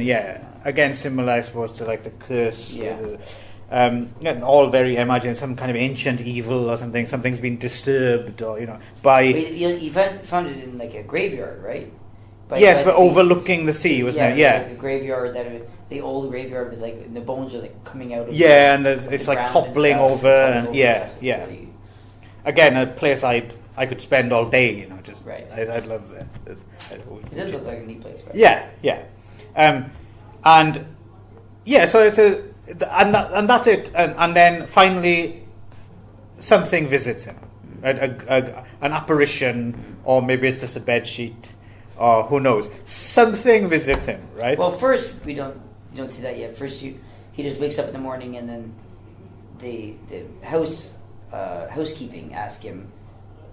again similar, I suppose, to like the curse. All very, I imagine, some kind of ancient evil or something. Something's been disturbed, or by. You found it in like a graveyard, right? But overlooking the sea, wasn't it? Yeah, like a graveyard the old graveyard with like the bones are like coming out of and it's like toppling over, Again, a place I could spend all day, just I'd love that. It does look like a neat place, right? Yeah. So it's and that's it, and then finally something visits him, right? An apparition, or maybe it's just a bed sheet, or who knows? Something visits him, right? Well, first you don't see that yet. First he just wakes up in the morning, and then the housekeeping ask him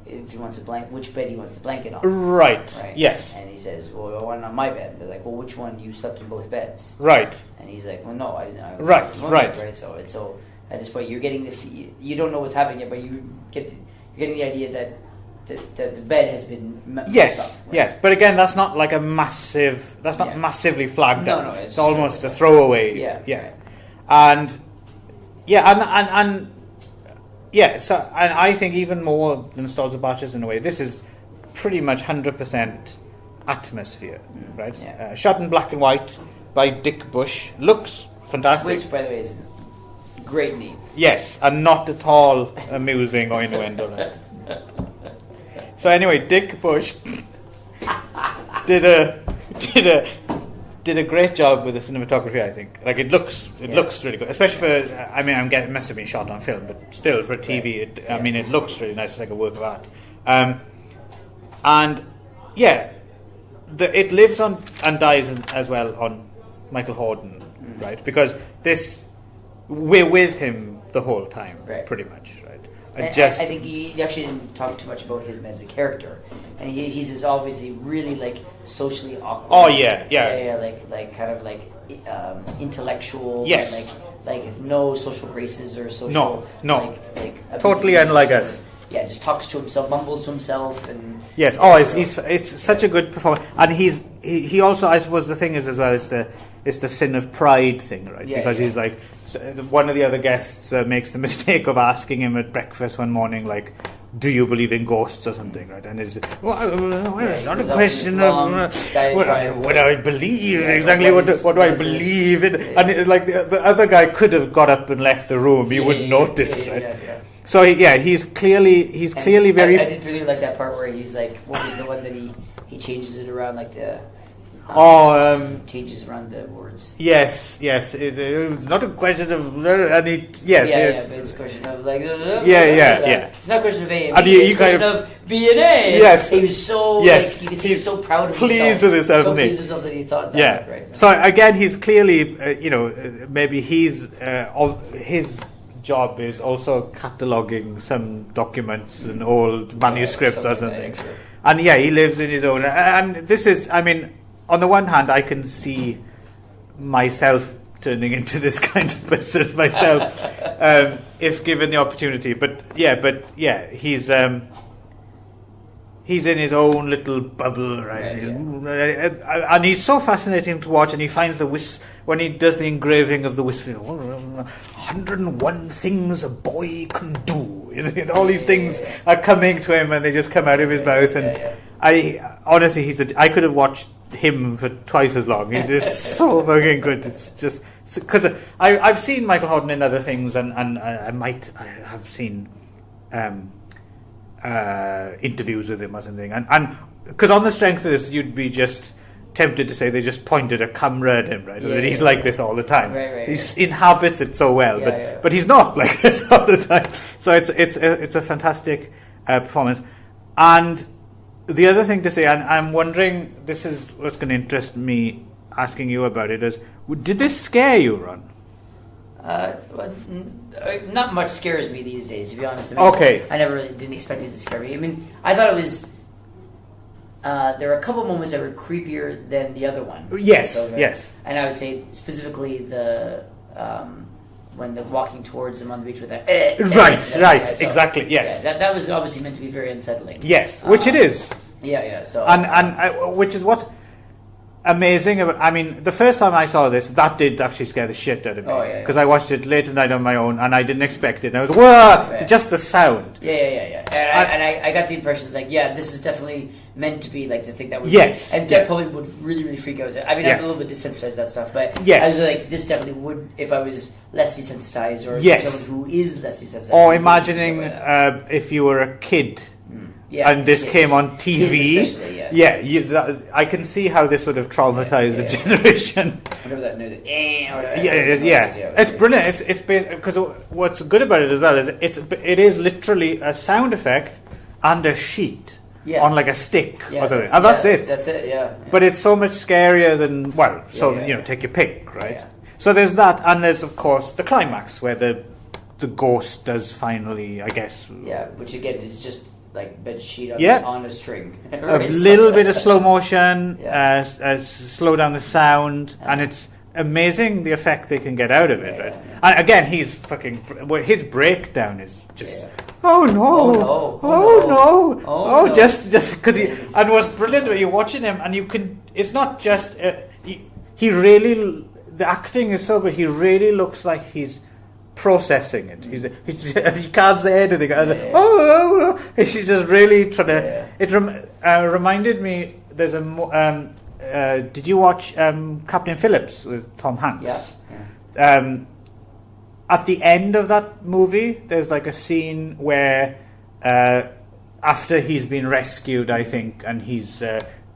if he wants which bed he wants the blanket on. Right. Yes. And he says, "Well, I want it on my bed." And they're like, "Well, which one? You slept in both beds." Right. And he's like, "Well, no, I didn't." Right. So at this point, you're getting you don't know what's happening yet, but you're getting the idea that the bed has been messed up. Right? Yes. But again, that's not like that's not massively flagged up. No, it's almost a throwaway. Yeah. And so, and I think even more than Stores of Barchester in a way, this is pretty much 100% atmosphere, right? Yeah. Shot in black and white, by Dick Bush. Looks fantastic. Which, by the way, is a great name. Yes, and not at all amusing or innuendo. So anyway, Dick Bush did a great job with the cinematography. I think, like it looks really good, especially for. I mean, it must have been shot on film, but still for TV, it looks really nice. It's like a work of art. And yeah, it lives on and dies as well on Michael Hordern, right? Because we're with him the whole time, right. Pretty much, right? I think you actually didn't talk too much about him as a character, and he's just obviously really like socially awkward. Oh yeah, like kind of like intellectual. Yes. And like no social graces or social. No. Like totally unlike us. Yeah, just talks to himself, mumbles to himself, and yes. It's such a good performance, and he also, I suppose the thing is as well is the sin of pride thing, right? Yeah, because he's like one of the other guests makes the mistake of asking him at breakfast one morning, like, "Do you believe in ghosts or something?" Right? And it's it's not a question of what I believe exactly. What do I believe in? And the other guy could have got up and left the room. He wouldn't notice, right? Yeah. So he's clearly very. I did really like that part where he's like, what was the one that he changes it around like the. Changes around the words. Yes. It's not a question of, and yes. Yeah, but it's a question of like. Yeah. It's not a question of A and B. It's a question of B and A. Yes. He was so. Yes. You could see he was so proud of pleased himself. with himself, so pleased with himself that he thought that. Yeah. Right. So again, he's clearly, maybe his job is also cataloguing some documents and old manuscripts or something. Sure. And he lives in his own. And this is, on the one hand, I can see myself turning into this kind of person myself, if given the opportunity. But he's in his own little bubble, right? And he's so fascinating to watch. And he finds when he does the engraving of the whistling, 101 things a boy can do. All these things are coming to him, and they just come out of his mouth. And I honestly, I could have watched him for twice as long. He's just so fucking good. It's just because I've seen Michael Hordern in other things, and I have seen interviews with him or something, and because on the strength of this, you'd be just tempted to say they just pointed a camera at him, right? He's like this all the time. Right. He inhabits it so well, but he's not like this all the time. So it's a fantastic performance. And the other thing to say, and I'm wondering, this is what's going to interest me asking you about it, is did this scare you, Ron? Not much scares me these days, to be honest. Okay. I never really didn't expect it to scare me. I thought it was. There were a couple moments that were creepier than the other one. Yes. And I would say specifically the when they're walking towards them on the beach with that. Right. Exactly. Yes. Yeah, that was obviously meant to be very unsettling. Yes, which it is. Yeah. So and which is what. Amazing. The first time I saw this, that did actually scare the shit out of me. Because I watched it late at night on my own, and I didn't expect it. And I was, whoa! Right. Just the sound. Yeah. And I got the impression, this is definitely meant to be like the thing that would... Yes. And that probably would really, really freak out. I'm a little bit desensitized to that stuff, but I was like, this definitely would, if I was less desensitized, or someone who is less desensitized. Or imagining if you were a kid... and this came on TV. I can see how this would have traumatized the generation. Whatever that noise. It's brilliant. It's because what's good about it as well is it is literally a sound effect and a sheet on like a stick or something, and that's it. That's it. Yeah. But it's so much scarier than take your pick, right? Yeah. So there's that, and there's of course the climax where the ghost does finally, I guess. Yeah, which again is just. Like bed sheet on a string. A little bit of slow motion, slow down the sound, and it's amazing the effect they can get out of it. Right? Yeah. And again, his breakdown is just just because and what's brilliant about you watching him, and you can. It's not just he really the acting is so good. He really looks like he's processing it. He can't say anything. She's just really trying to. It reminded me. There's did you watch Captain Phillips with Tom Hanks? Yeah. At the end of that movie, there's like a scene where after he's been rescued, I think, and he's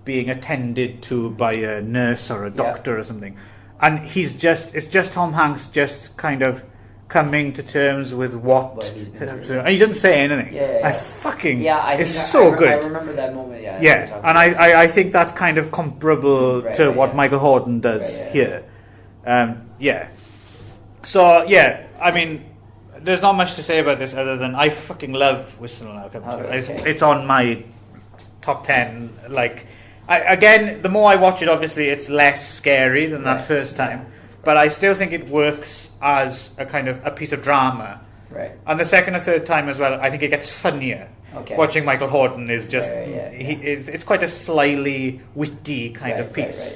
being attended to by a nurse or a doctor or something, and it's just Tom Hanks just kind of coming to terms with what he's been and he doesn't say anything. That's fucking. It's so good. I remember that moment. And I think that's kind of comparable to what Michael Hordern does here. So I mean, there's not much to say about this other than I fucking love Whistle and I'll Come to You. It's on my top 10. Like, again, the more I watch it, obviously, it's less scary than that first time. But I still think it works as a kind of a piece of drama. Right. And the second or third time as well, I think it gets funnier. Watching Michael Hordern is just... it's quite a slyly witty kind of piece.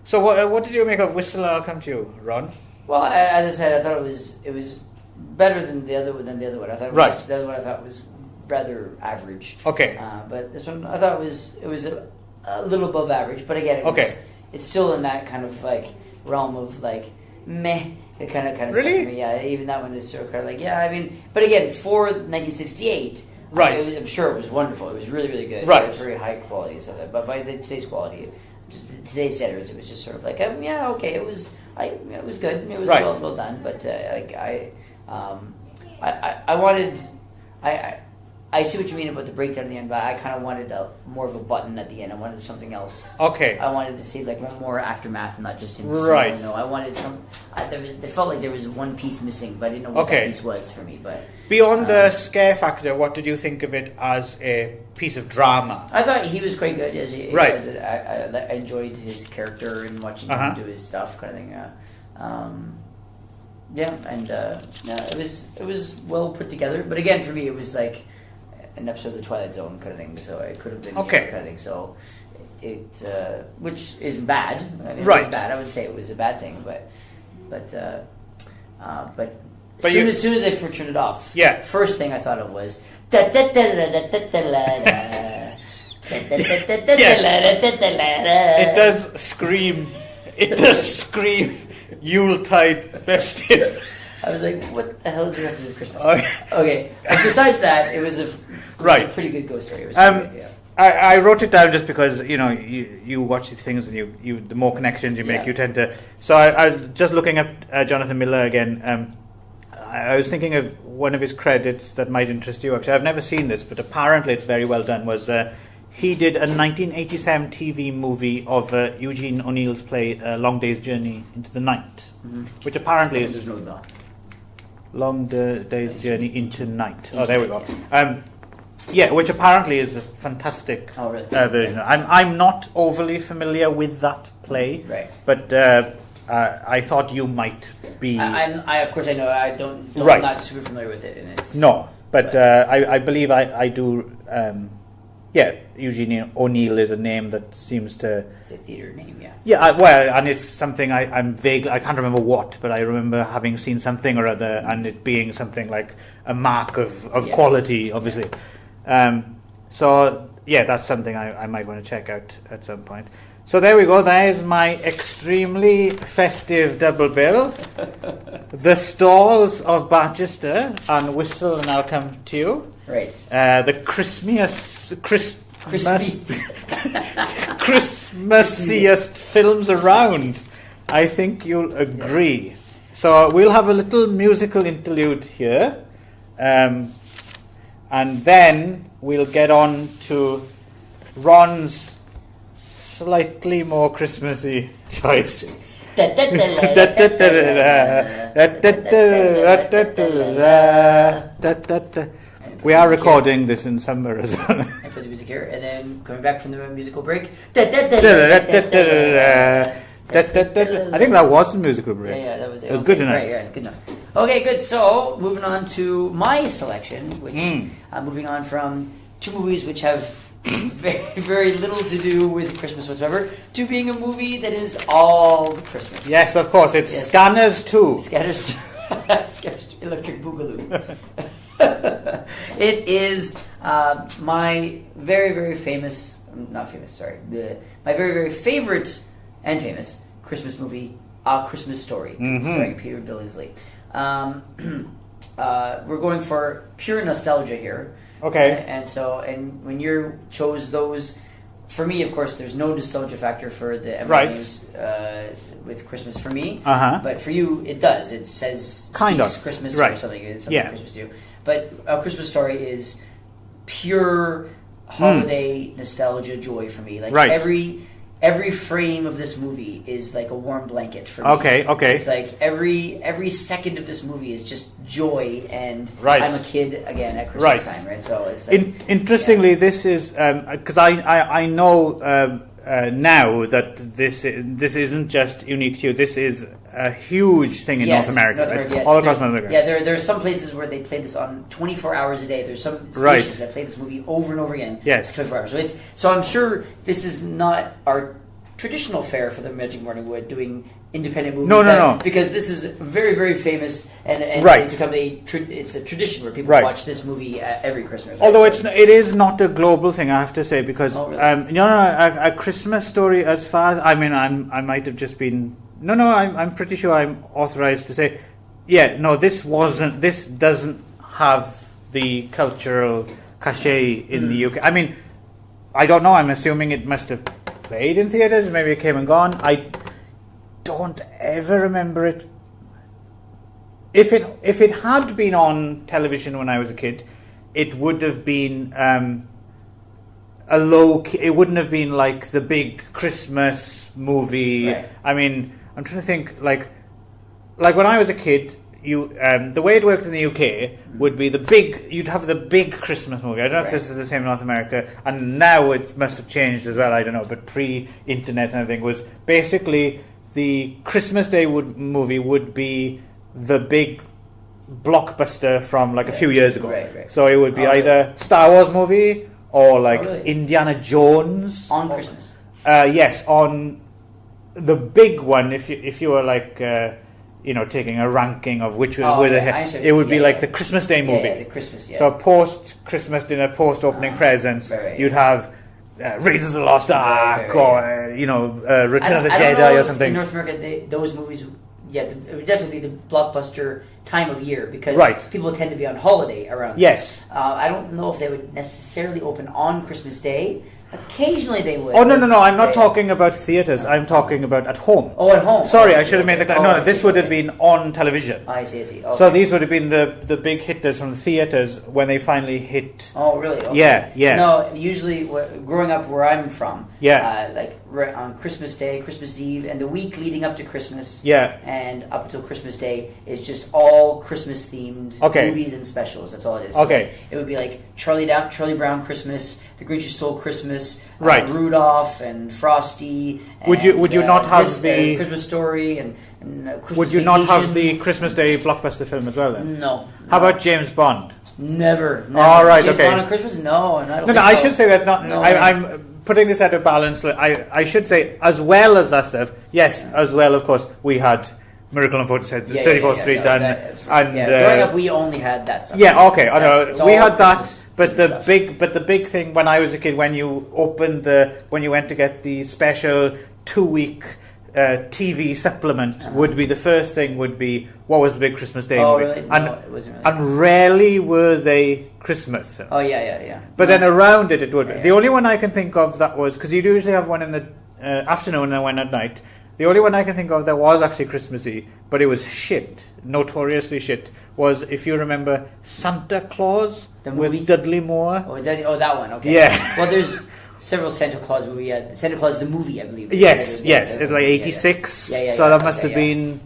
So what did you make of Whistle and I'll Come to You, Ron? Well, as I said, I thought it was better than the other one. I thought the other one I thought was rather average. Okay. But this one I thought it was a little above average. But again, it's still in that kind of like realm of like meh. It kind of stuff for me. Yeah, even that one is sort of kind of like I mean, but again, for 1968, I'm sure it was wonderful. It was really, really good. Right. It was very high quality and stuff. But by today's quality, today's standards, it was just sort of like okay, it was good. It was well done. But I wanted. I see what you mean about the breakdown at the end, but I kind of wanted more of a button at the end. I wanted something else. Okay. I wanted to see like one more aftermath, and not just in right. I wanted some. It felt like there was one piece missing, but I didn't know what that piece was for me. But beyond the scare factor, what did you think of it as a piece of drama? I thought he was quite good. I enjoyed his character and watching him do his stuff, kind of thing. It was well put together. But again, for me, it was like an episode of the Twilight Zone kind of thing, so it could have been kind of thing. So it, which isn't bad. I mean, it wasn't bad. I would say it was a bad thing, but as soon as I turned it off, first thing I thought of was it does scream. It does scream Yuletide festive. I was like, what the hell is it have to do with Christmas? Okay. But besides that, it was a pretty good ghost story. It was good, I wrote it down just because, you watch these things and you the more connections you make, you tend to... So I was just looking at Jonathan Miller again. I was thinking of one of his credits that might interest you. Actually, I've never seen this, but apparently it's very well done. He did a 1987 TV movie of Eugene O'Neill's play Long Day's Journey into the Night, which apparently is... Long Day's Journey into Night. Oh, there we go. Which apparently is a fantastic version. I'm not overly familiar with that play, but I thought you might be. Of course I know. I'm not super familiar with it, and it's but I believe I do. Eugene O'Neill is a name that seems to... It's a theatre name, and it's something I'm vague... I can't remember what, but I remember having seen something or other and it being something like a mark of quality, obviously. That's something I might want to check out at some point. So there we go. There's my extremely festive double bill. The Stalls of Barchester and Whistle and I'll Come to You. Right. The Christmassiest films around. I think you'll agree. Yes. So we'll have a little musical interlude here, and then we'll get on to Ron's slightly more Christmassy choice. We are recording this in summer as well. I put the music here, and then coming back from the musical break. I think that was a musical break. Yeah, that was it. It was good enough. Right, good enough. Okay, good. So, moving on to my selection, which moving on from two movies which have very, very little to do with Christmas whatsoever, to being a movie that is all Christmas. Yes, of course. It's Scanners 2. Scanners 2. Electric Boogaloo. It is my very, very famous not famous, sorry. My very, very favorite and famous Christmas movie, A Christmas Story, starring Peter Billingsley. We're going for pure nostalgia here. Okay. And when you chose those, for me, of course, there's no nostalgia factor for the Emily games with Christmas for me. But for you, it does. It says kind of Christmas or something. It's something Christmas to you. But A Christmas Story is pure holiday nostalgia joy for me. Like every frame of this movie is like a warm blanket for me. Okay. It's like every second of this movie is just joy, and I'm a kid again at Christmas time, right? So it's like, interestingly, this is because I know now that this isn't just unique to you. This is a huge thing in North America, all across North America. Yeah, there's some places where they play this on 24 hours a day. There's some stations that play this movie over and over again. Yes, 24 hours. So I'm sure this is not our traditional fare for the Magic Morning Wood doing independent movies. No. Because this is very, very famous, and it's become it's a tradition where people watch this movie every Christmas. Right? Although it is not a global thing, I have to say, because a Christmas Story, as far as I might have just been. I'm pretty sure I'm authorized to say, this doesn't have the cultural cachet in the UK. I mean, I don't know, I'm assuming it must have played in theatres, maybe it came and gone. I don't ever remember it. If it had been on television when I was a kid, it would have been it wouldn't have been like the big Christmas movie. Right. I mean, I'm trying to think, like when I was a kid, you the way it worked in the UK would be you'd have the big Christmas movie. I don't know if this is the same in North America, and now it must have changed as well, I don't know, but pre-internet and everything was basically the Christmas Day movie would be the big blockbuster from like a few years ago. Right. So it would be either Star Wars movie or like Indiana Jones on Christmas. Yes, on the big one. If you were like taking a ranking of which it would be like the Christmas Day movie. Yeah, the Christmas. Yeah. So post Christmas dinner, post opening presents, you'd have Raiders of the Lost Ark or Return of the Jedi or something. In North America, those movies. Yeah, it would definitely be the blockbuster time of year because people tend to be on holiday around. Yes. I don't know if they would necessarily open on Christmas Day. Occasionally they would. Oh, no. I'm not talking about theatres. I'm talking about at home. Oh, at home. Sorry, I should have made the... No, this would have been on television. I see. Okay. So these would have been the big hitters from the theatres when they finally hit... Oh, really? Okay. Yeah. No, usually growing up where I'm from, on Christmas Day, Christmas Eve, and the week leading up to Christmas, and up until Christmas Day is just all Christmas-themed movies and specials. That's all it is. Okay. So it would be like Charlie Brown Christmas, The Grinch Who Stole Christmas, Rudolph and Frosty. And, would you not have the Christmas Story and Christmas Would you Vacation. not have the Christmas Day blockbuster film as well then? No. How about James Bond? Never. All right. James Okay. Bond on Christmas? No. I should say that not. No, I'm putting this out of balance. I should say as well as that stuff. Yes, as well. Of course, we had Miracle on 34th Street and growing up, we only had that stuff. Yeah. Okay. I know. We had that. But the stuff. big thing when I was a kid, when you went to get the special 2-week TV supplement, would be the first thing would be what was the big Christmas Day movie, really? No, it wasn't really. And rarely were they Christmas films. Oh yeah. But then around it would be. The only one I can think of that was because you'd usually have one in the afternoon and one at night. The only one I can think of that was actually Christmassy, but it was shit, notoriously shit, was, if you remember, Santa Claus with Dudley Moore. Oh, that one, okay. Yeah. Well, there's several Santa Claus movies. Santa Claus the movie, I believe. Yes. It's like 86, so that must have been...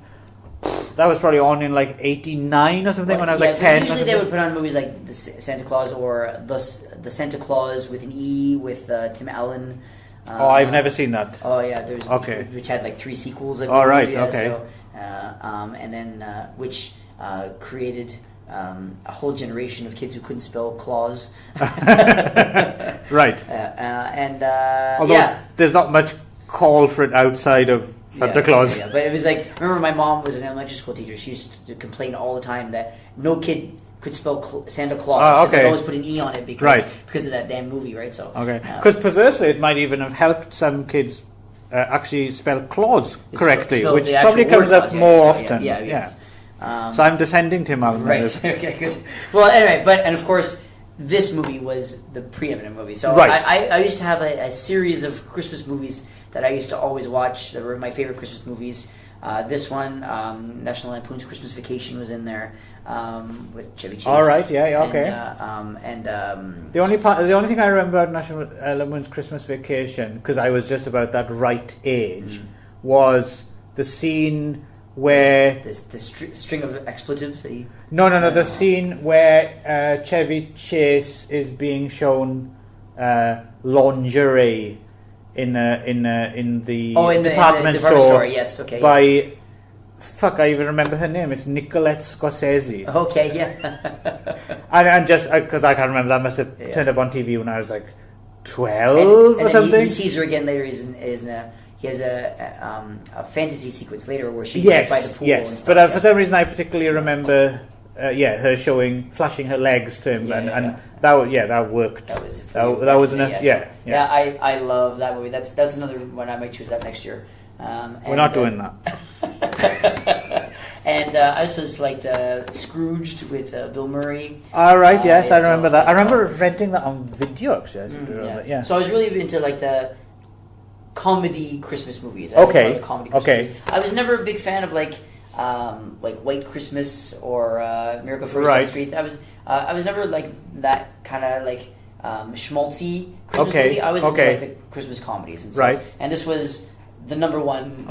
That was probably on in like 89 or something when I was like 10. Usually they would put on movies like the Santa Claus or the Santa Claus with an E with Tim Allen. I've never seen that. Oh yeah, there's which had like 3 sequels. All right, okay. So, and then which created a whole generation of kids who couldn't spell claws. Right. Although there's not much call for it outside of Santa Claus. Yeah. But it was like, I remember my mom was an elementary school teacher. She used to complain all the time that no kid could spell Santa Claus. Oh, okay. They always put an E on it because of that damn movie, right? So okay, because perversely, it might even have helped some kids actually spell clause correctly, which probably comes up more often. Yeah. So I'm defending Tim Allen. Right. Okay. Good. Well, anyway, and of course, this movie was the preeminent movie. So I used to have a series of Christmas movies that I used to always watch. That were my favorite Christmas movies. This one, National Lampoon's Christmas Vacation, was in there with Chevy Chase. All right, okay. The only thing I remember about National Lampoon's Christmas Vacation, because I was just about that right age, was the scene where the string of expletives that you... No. The scene where Chevy Chase is being shown lingerie in the department store. Yes, okay. By yes. Fuck, I even remember her name. It's Nicolette Scorsese. Okay, yeah. and just because I can't remember, that must have turned up on TV when I was like 12 or something. He sees her again later. He has a fantasy sequence later where she's by the pool. Yes, and stuff, but for some reason I particularly remember. Her flashing her legs to him, that worked. That was enough. Yeah. I love that movie. That's another one I might choose that next year. We're not doing that. And I also just liked Scrooged with Bill Murray. All right, yes, I remember that. I remember renting that on video, actually. So I was really into like the comedy Christmas movies. Okay. I was never a big fan of like White Christmas or Miracle for Right. Street. I was never like that kind of like schmaltzy Christmas movie. I was into like the Christmas comedies and stuff. And this was the number one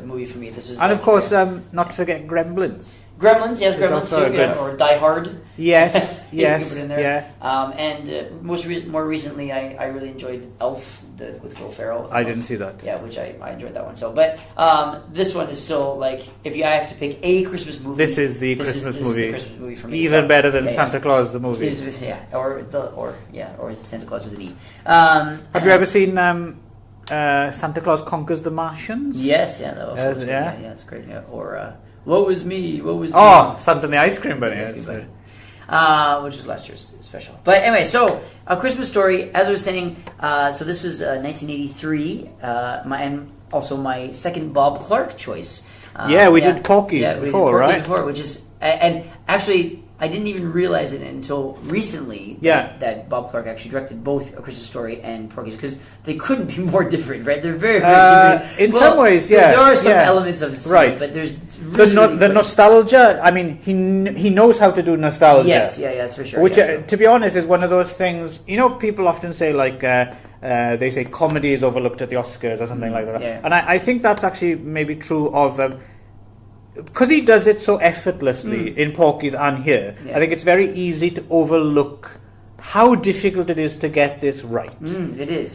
movie for me. This was, and of course, not to forget Gremlins. Gremlins too, or Die Hard. Yes, yes, put in there. And more recently, I really enjoyed Elf with Will Ferrell. I didn't see that. Yeah, which I enjoyed that one. So, but this one is still like, if I have to pick a Christmas movie, this is the Christmas movie. Christmas movie for me. Even better than Santa Claus the movie. Or Santa Claus with an E. Have you ever seen Santa Claus Conquers the Martians? Yes, that was it's great. Yeah. Or Woe is me. Oh, Santa and the Ice Cream Bunny. Which was last year's special. But anyway, so A Christmas Story, as I was saying, so this was 1983, and also my second Bob Clark choice. We did Porky's before, right? Which is, and actually, I didn't even realize it until recently that Bob Clark actually directed both A Christmas Story and Porky's, because they couldn't be more different, right? They're very, very different. In some ways, there are some elements of but there's really the nostalgia. I mean, he knows how to do nostalgia. Yes, that's for sure. Which, to be honest, is one of those things. You know, people often say like they say comedy is overlooked at the Oscars or something like that, and I think that's actually maybe true of. Because he does it so effortlessly in Porky's and here, I think it's very easy to overlook how difficult it is to get this right. It is,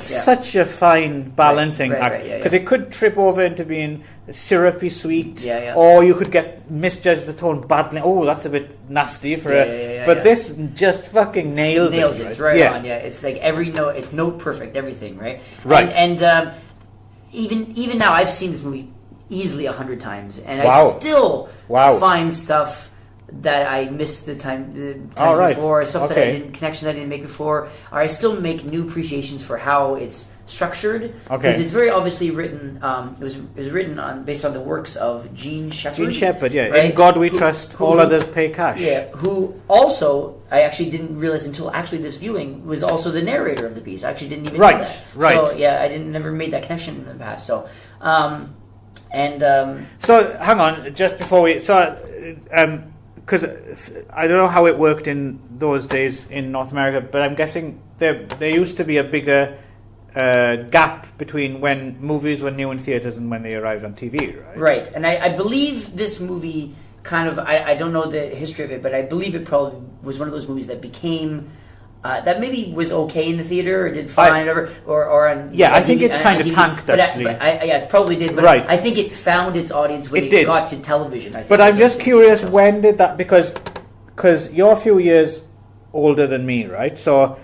such a fine balancing act. Because it could trip over into being syrupy sweet, or you could misjudge the tone badly. Oh, that's a bit nasty for But this just fucking nails it. It's right on, It's like every note, it's note perfect, everything, right? Right. And even now, I've seen this movie easily 100 times, and I still find stuff that I missed the times before, stuff connections I didn't make before, or I still make new appreciations for how it's structured. Because it's very obviously written. It was written based on the works of Gene Shepherd. Right? In God We Trust, all others pay cash. Yeah, who also, I actually didn't realize until actually this viewing, was also the narrator of the piece. I actually didn't even know that. Right. So I never made that connection in the past. So. So hang on, just before we because I don't know how it worked in those days in North America, but I'm guessing there used to be a bigger gap between when movies were new in theaters and when they arrived on TV, right? Right, and I believe this movie kind of I don't know the history of it, but I believe it probably was one of those movies that became. That maybe was okay in the theater or did fine, or on. Yeah, I think it kind of tanked actually. It probably did. But I think it found its audience when it got to television. I think but I'm just curious, when did that? Because you're a few years older than me, right? So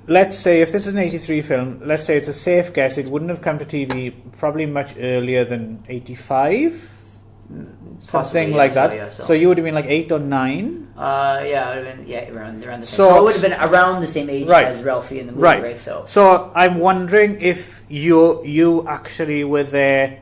let's say if this is an '83 film, let's say it's a safe guess, it wouldn't have come to TV probably much earlier than '85. something Possibly, like that. yeah, so you would have been like 8 or 9. Yeah, it would have been around the same. So So it would have been around the same age as Ralphie in the movie, right? So I'm wondering if you actually were there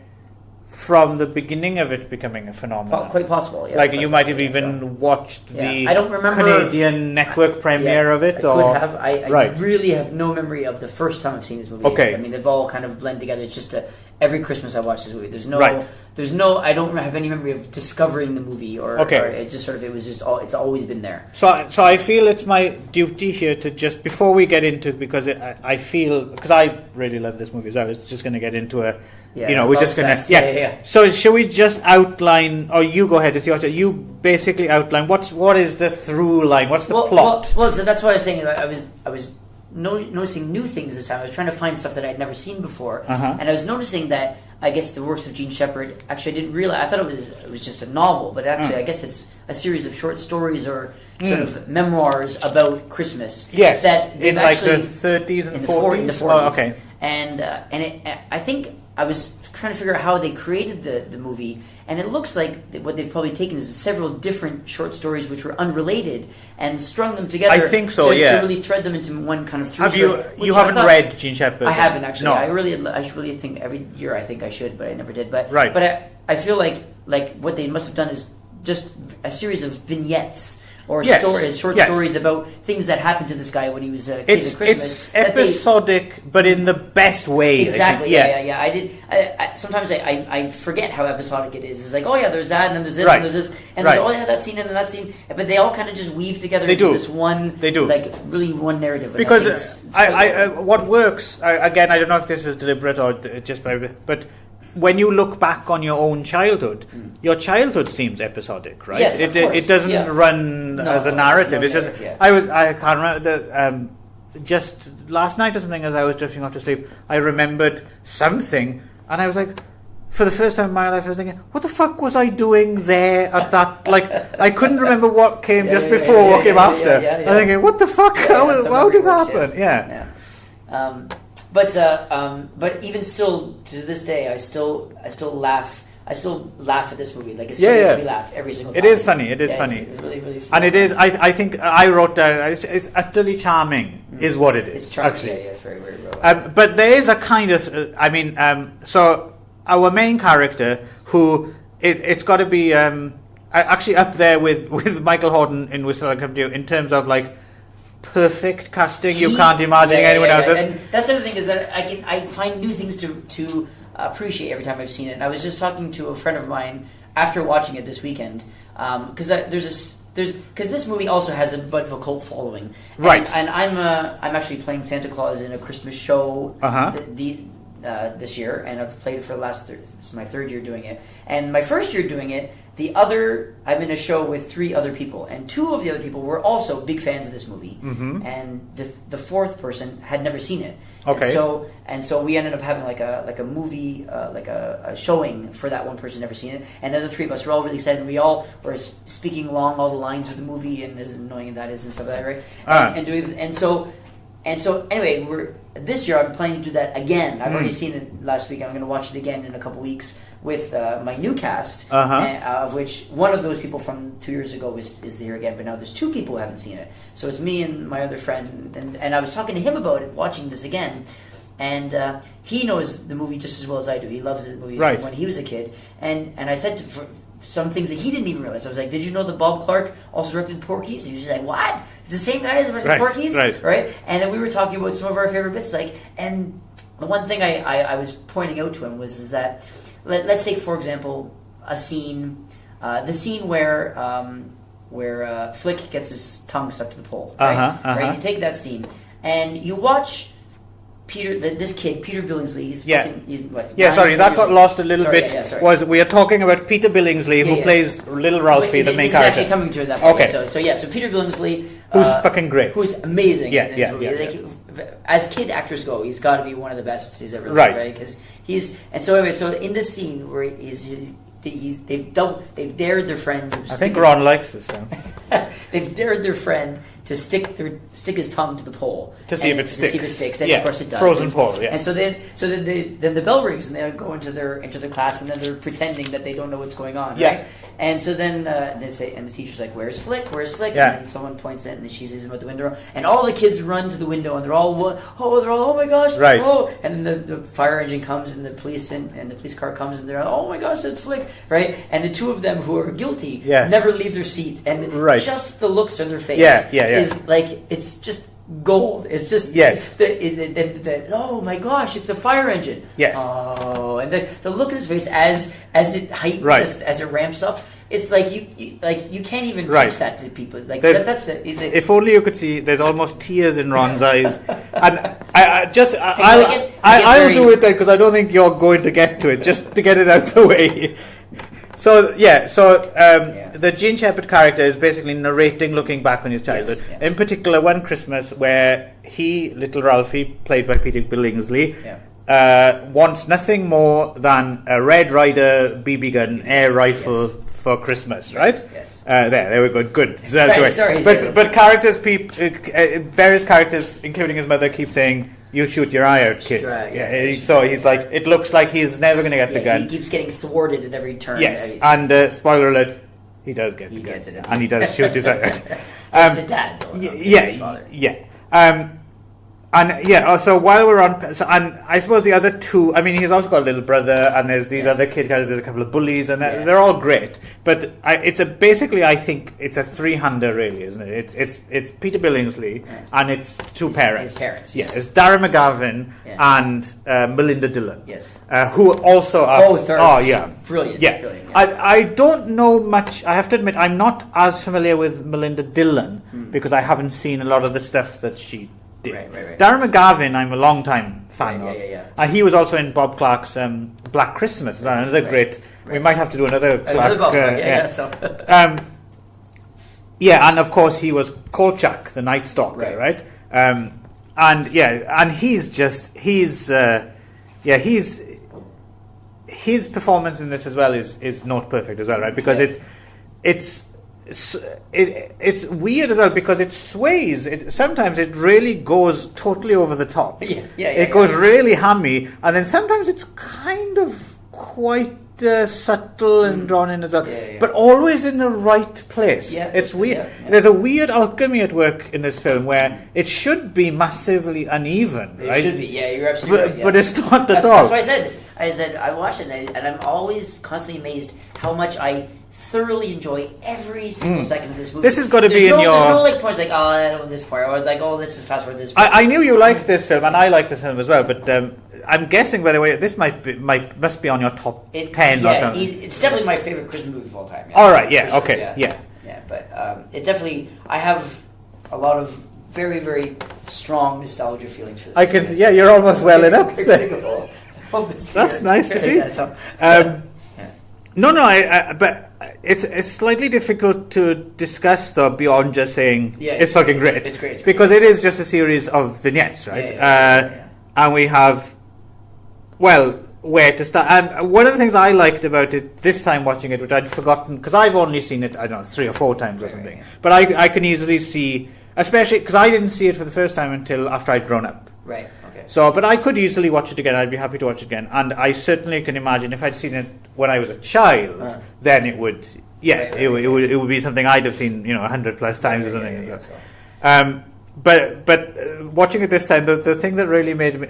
from the beginning of it becoming a phenomenon. Quite possible, yeah. Like you might have even watched the I don't remember Canadian network premiere of it. I or could have. I really have no memory of the first time I've seen this movie. Okay. I mean, they've all kind of blend together. It's just every Christmas I watch this movie. There's no, I don't have any memory of discovering the movie or it just sort of, it was just it's always been there. So I feel it's my duty here to just, before we get into it, because I feel, because I really love this movie, so I was just going to get into we're just going to, So should we just outline, or you go ahead, it's your turn. You basically outline, what is the through line, what's the plot? Well, so that's what I was saying, I was noticing new things this time. I was trying to find stuff that I'd never seen before, and I was noticing that I guess the works of Gene Shepherd. Actually, I didn't realize. I thought it was just a novel, but actually, I guess it's a series of short stories or sort of memoirs about Christmas. Yes, that in like the 30s and 40s. In the 40s. Oh, okay, and I think I was trying to figure out how they created the movie, and it looks like what they've probably taken is several different short stories which were unrelated and strung them together. I think so, to really thread them into one kind of through story. You haven't read Gene Shepherd? I haven't actually. No. I really think every year I think I should, but I never did. But right. But I feel like what they must have done is just a series of vignettes. Or short stories about things that happened to this guy when he was a kid at Christmas. It's episodic, but in the best way. Exactly. Yeah. I did. Sometimes I forget how episodic it is. It's like, oh yeah, there's that, and then there's this, and there's this, and there's, oh yeah, that scene, and then that scene. But they all kind of just weave together into this one. They do. Like really one narrative. And because what works again, I don't know if this is deliberate or just but. When you look back on your own childhood, your childhood seems episodic, right? Yes, of course. It doesn't run as a narrative. It's just I can't remember just last night or something as I was drifting off to sleep, I remembered something, and I was like, for the first time in my life, I was thinking, what the fuck was I doing there at that? Like, I couldn't remember what came just before, what came after. I was thinking, what the fuck? How did that happen? But even still to this day, I still laugh. I still laugh at this movie. Like it still makes me laugh every single time. It is funny. It is funny. It's really, really funny. And it is. I think I wrote down. It's utterly charming, is what it is. It's charming. Actually, it's very, very real. but there is a kind of. So our main character, who it's got to be actually up there with Michael Horden in Whistle and Come to You in terms of like. Perfect casting. You can't imagine anyone else's. And that's the other thing is that I find new things to appreciate every time I've seen it. And I was just talking to a friend of mine after watching it this weekend because this movie also has a bit of a cult following, right? And I'm actually playing Santa Claus in a Christmas show this year, and I've played it for this is my third year doing it, and my first year doing it. I'm in a show with 3 other people, and 2 of the other people were also big fans of this movie, and the fourth person had never seen it. Okay. And so we ended up having like a movie, like a showing for that one person never seen it, and the other 3 of us were all really excited. And we all were speaking along all the lines of the movie, and as annoying as that is and stuff like that, right? And so anyway, this year I'm planning to do that again. I've already seen it last week. I'm going to watch it again in a couple weeks with my new cast, of which one of those people from 2 years ago is here again. But now there's 2 people who haven't seen it. So it's me and my other friend. And I was talking to him about it, watching this again. And he knows the movie just as well as I do. He loves the movie from when he was a kid. And I said for some things that he didn't even realize. I was like, did you know that Bob Clark also directed Porky's? And he was just like, what? It's the same guy as directed Porky's? Right? And then we were talking about some of our favorite bits. And the one thing I was pointing out to him was that, let's take, for example, a scene, the scene where Flick gets his tongue stuck to the pole. Right? You take that scene, and you watch this kid, Peter Billingsley. That got lost a little bit. We are talking about Peter Billingsley, who plays Little Ralphie, the main character. Actually coming to that point. Okay. So Peter Billingsley, who's fucking great, who's amazing. As kid actors go, he's got to be one of the best he's ever lived, right? Because so in this scene where they've dared their friend. I think Ron likes this one. They've dared their friend to stick his tongue to the pole to see if it sticks. To see if it sticks, and of course it does. Frozen pole, yeah. And so then the bell rings, and they go into their class, and then they're pretending that they don't know what's going on, right? And so then they say, and the teacher's like, "Where's Flick? Where's Flick?" Yeah. And then someone points in, and she sees him at the window, and all the kids run to the window, and they're all, oh my gosh, right? Oh, and then the fire engine comes, and the police car comes, and they're, oh my gosh, it's Flick, right? And the two of them who are guilty never leave their seat, and just the looks on their face is like, it's just gold. It's just oh my gosh, it's a fire engine. Yes. Oh, and the look in his face as it heightens, as it ramps up. It's like you can't even teach that to people. Like that's it. If only you could see. There's almost tears in Ron's eyes, and I'll do it then, because I don't think you're going to get to it. Just to get it out the way. The Gene Shepherd character is basically narrating, looking back on his childhood. Yes. In particular, one Christmas where he, little Ralphie, played by Peter Billingsley, wants nothing more than a Red Ryder BB gun air rifle for Christmas, right? Yes. There we go. Good. Right, sorry. But characters, various characters, including his mother, keep saying, "You shoot your eye out, kid." So he's like, it looks like he's never going to get the gun. He keeps getting thwarted at every turn. Yes, and spoiler alert, he does get the gun. Gets it, and he does shoot his eye out. It's a dad, though. So while we're on, and I suppose the other two, I mean, he's also got a little brother, and there's these other kid characters, there's a couple of bullies, and they're all great. But basically, I think it's a three-hander, really, isn't it? It's Peter Billingsley, and it's two parents. His parents, yes. It's Darren McGavin and Melinda Dillon. Yes. Who also are... Brilliant. Yeah. Brilliant. I don't know much, I have to admit, I'm not as familiar with Melinda Dillon, because I haven't seen a lot of the stuff that she... Right. Darren McGavin, I'm a long time fan of. And he was also in Bob Clark's Black Christmas, another great. We might have to do another Clark. And of course he was Kolchak, the Night Stalker, right? And he's just his performance in this as well is not perfect as well, right? Because it's weird as well, because it sways. Sometimes it really goes totally over the top. It goes really hammy, and then sometimes it's kind of quite subtle and drawn in as well, but always in the right place. It's weird. There's a weird alchemy at work in this film where it should be massively uneven, right? It should be. Yeah, you're absolutely right. But it's not at all. That's what I said I watched it, and I'm always constantly amazed how much I thoroughly enjoy every single second of this movie. This has got to be in your... There's no like points like, oh, I don't know this part, or like, oh, this is fast forward this part. I knew you liked this film, and I like this film as well, but I'm guessing, by the way, this must be on your top 10 or something. It's definitely my favorite Christmas movie of all time. All right, okay. But it definitely... I have a lot of very, very strong nostalgia feelings for this. You're almost welling up. That's nice to see. But it's slightly difficult to discuss, though, beyond just saying it's fucking great. It's great. Because it is just a series of vignettes, right? And we have, where to start. And one of the things I liked about it this time watching it, which I'd forgotten, because I've only seen it, I don't know, 3 or 4 times or something. But I can easily see, especially because I didn't see it for the first time until after I'd grown up. Right. Okay. So, but I could easily watch it again. I'd be happy to watch it again, and I certainly can imagine if I'd seen it when I was a child, then it would, it would be something I'd have seen, 100 plus times or something. But watching it this time, the thing that really made me,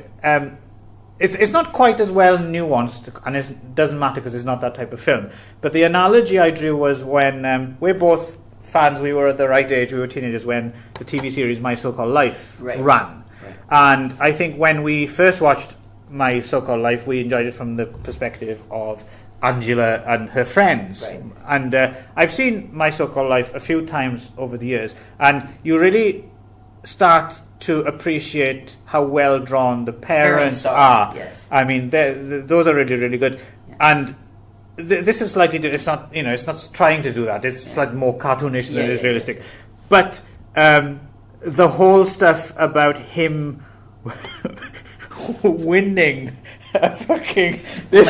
it's not quite as well nuanced, and it doesn't matter because it's not that type of film. But the analogy I drew was when we're both fans. We were at the right age. We were teenagers when the TV series My So-Called Life ran. And I think when we first watched My So-Called Life, we enjoyed it from the perspective of Angela and her friends. And I've seen My So-Called Life a few times over the years, and you really start to appreciate how well drawn the parents are. Yes. I mean, those are really, really good. And this is slightly, it's not, it's not trying to do that. It's slightly more cartoonish than it is realistic. But the whole stuff about him winning a fucking this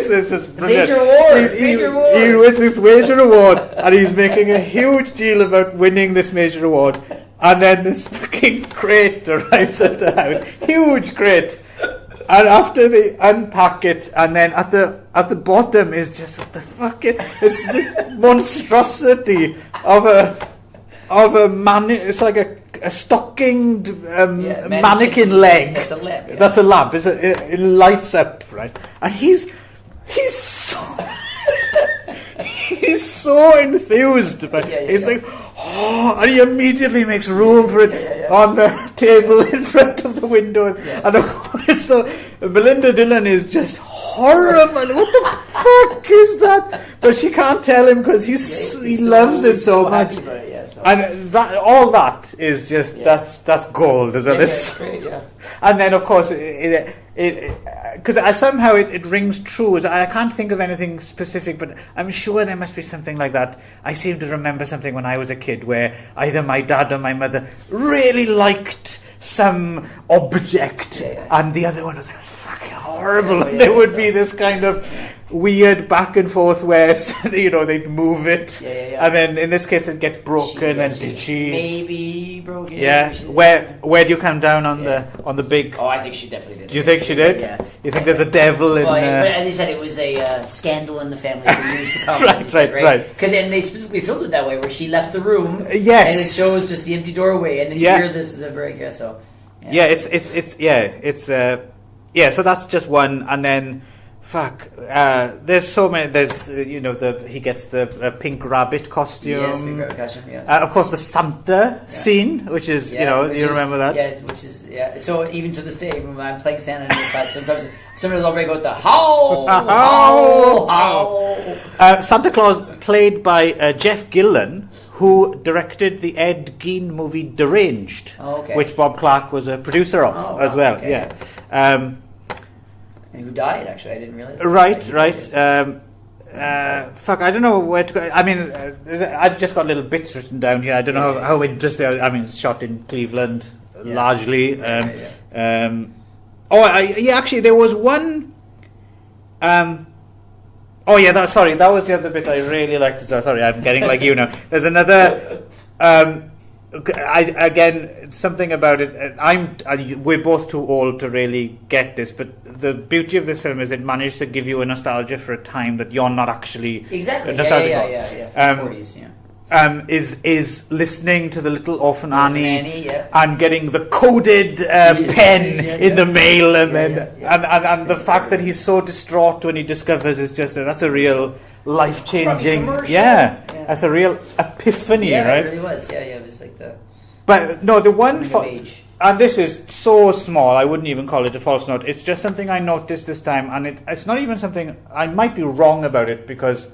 is just brilliant. Major award. Major award. He wins this major award, and he's making a huge deal about winning this major award. And then this fucking crate arrives at the house, huge crate. And after they unpack it, and then at the bottom is just what the fuck it's this monstrosity of a man. It's like a stockinged mannequin leg. That's a lamp. Yeah. That's a lamp. It lights up, right? And he's so he's so enthused about it. He's like, oh, and he immediately makes room for it on the table in front of the window. And of course, Belinda Dillon is just horrible. What the fuck is that? But she can't tell him because he loves it so much. And all that is just that's gold, isn't it? Great, yeah. And then of course because somehow it rings true. I can't think of anything specific, but I'm sure there must be something like that. I seem to remember something when I was a kid where either my dad or my mother really liked some object, and the other one was like, fucking horrible. And there would be this kind of weird back and forth where they'd move it, and then in this case it gets broken. Did she maybe broken? Yeah. Where do you come down on the big? Oh, I think she definitely did. Do you think she did? Yeah. You think there's a devil in there? But as they said, it was a scandal in the family for years to come. right. Because then they specifically filmed it that way, where she left the room. Yes. And it shows just the empty doorway, and then you hear the break. So. Yeah, so that's just one, and then there's so many. There's he gets the pink rabbit costume. Yes, pink rabbit costume. Yes. Of course, the Santa scene, which is you remember that? Yeah, which is So even to this day, when I'm playing Santa in the class, sometimes I'll break out the howl. Santa Claus, played by Jeff Gillen, who directed the Ed Gein movie Deranged, which Bob Clark was a producer of as well. Okay. Yeah. And who died, actually, I didn't realize. Right. I don't know where to go. I mean, I've just got little bits written down here. I don't know how interesting. I mean, it's shot in Cleveland, largely. Actually, there was one. That was the other bit I really liked. Sorry, I'm getting like you now. There's another. Again, something about it. We're both too old to really get this, but the beauty of this film is it managed to give you a nostalgia for a time that you're not actually nostalgic for. 40s, is listening to the little orphan Annie and getting the coded pen in the mail, and and the fact that he's so distraught when he discovers that's a real life-changing that's a real epiphany, right? It really was. It was like the but no, the one and this is so small I wouldn't even call it a false note. It's just something I noticed this time, and it's not even something I might be wrong about it because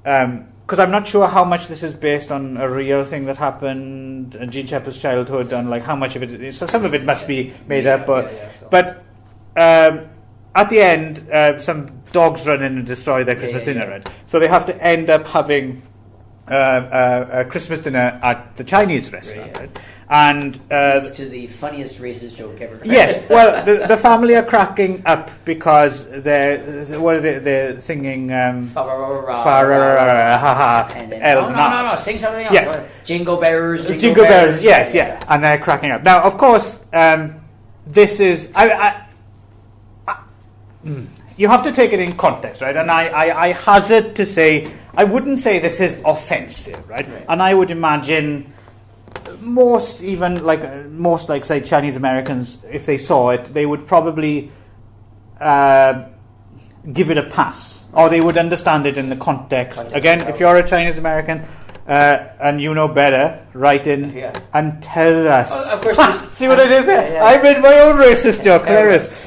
I'm not sure how much this is based on a real thing that happened in Gene Shepard's childhood, and like how much of it is. So some of it must be made up, but at the end, some dogs run in and destroy their Christmas dinner, right? So they have to end up having a Christmas dinner at the Chinese restaurant, right? And to the funniest racist joke ever. Yes, well, the family are cracking up because they're singing No, sing something else. Yes. Jingle Bears. Jingle Bears, yes, and they're cracking up. Now, of course, this is you have to take it in context, right? And I hazard to say, I wouldn't say this is offensive, right? And I would imagine most say Chinese Americans, if they saw it, they would probably give it a pass, or they would understand it in the context. Again, if you're a Chinese American and you know better, write in and tell us. Of course, see what I did there? I made my own racist joke. Hilarious.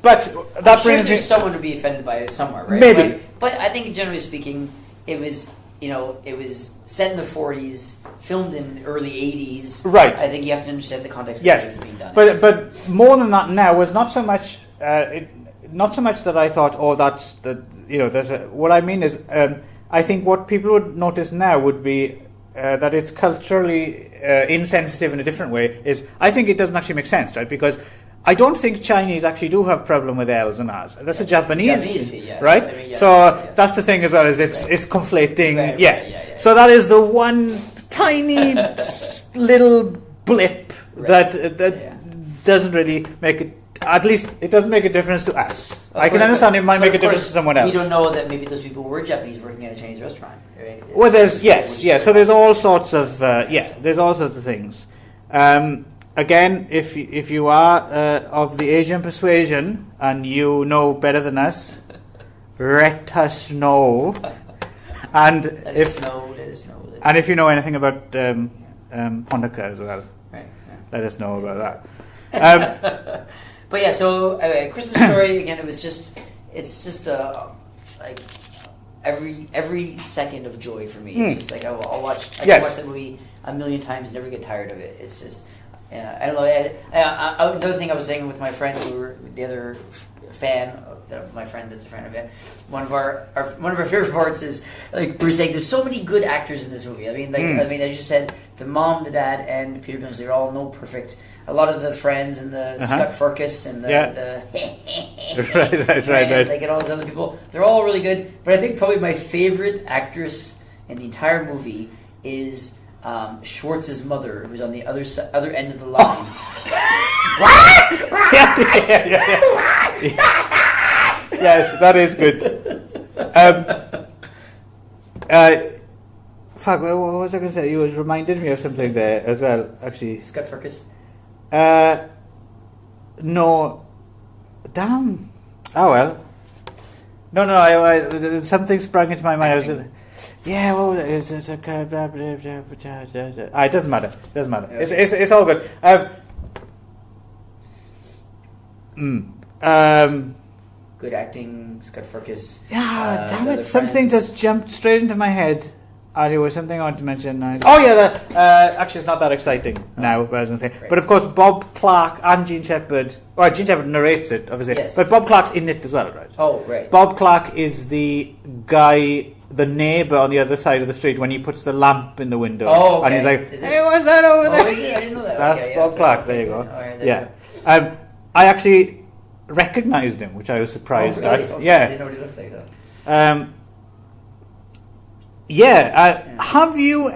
But that brings me. There's someone to be offended by it somewhere, right? Maybe. But I think, generally speaking, it was set in the 40s, filmed in the early 80s. Right. I think you have to understand the context. Yes. Of it being done. But more than that, now was not so much. Not so much that I thought, that's the. What I mean is, I think what people would notice now would be that it's culturally insensitive in a different way. I think it doesn't actually make sense, right? Because I don't think Chinese actually do have problem with L's and R's. That's a Japanese, yes. right? I mean, So that's the thing as well, is it's conflating. Right. So that is the one tiny little blip that doesn't really make it. At least it doesn't make a difference to us. I can understand it might make a difference to someone else. We don't know that maybe those people were Japanese working at a Chinese restaurant. Right? Well, so there's all sorts of there's all sorts of things. Again, if you are of the Asian persuasion and you know better than us, let us know. And and if you know anything about Hanukkah as well, let us know about that. But yeah, so Christmas Story again. It's just like every second of joy for me. It's just like I'll watch. I can watch the movie a million times, never get tired of it. It's just I don't know. Another thing I was saying with my friend, who were the other fan. My friend is a friend of it. One of our favorite parts is like we're saying. There's so many good actors in this movie. I mean, as you said, the mom, the dad, and Peter Jones. They're all perfect. A lot of the friends and the Scott Farkus and the right. Like and all those other people, they're all really good. But I think probably my favorite actress in the entire movie is Schwartz's mother, who's on the other end of the line. Yes, that is good. Fuck, what was I going to say? You reminded me of something there as well, actually. Scott Farkus? No. Damn. Oh, well. No, something sprang into my mind. I was gonna, what was it? It doesn't matter. Okay. It's all good. Good acting, Scott Farkus. Yeah, damn it. Something just jumped straight into my head. There was something I wanted to mention. Actually, it's not that exciting now, but I was going to say. Right. But of course, Bob Clark and Gene Shepherd. Well, Gene Shepherd narrates it, obviously. Yes. But Bob Clark's in it as well, right? Oh, right. Bob Clark is the guy, the neighbour on the other side of the street when he puts the lamp in the window. Oh, okay. And he's like, "Hey, what's that over there?" Is it? I didn't know that. That's Bob Clark. There you go. Right, there you go. I actually recognised him, which I was surprised at. Okay. Yeah. I didn't know what he looks like, though. Have you?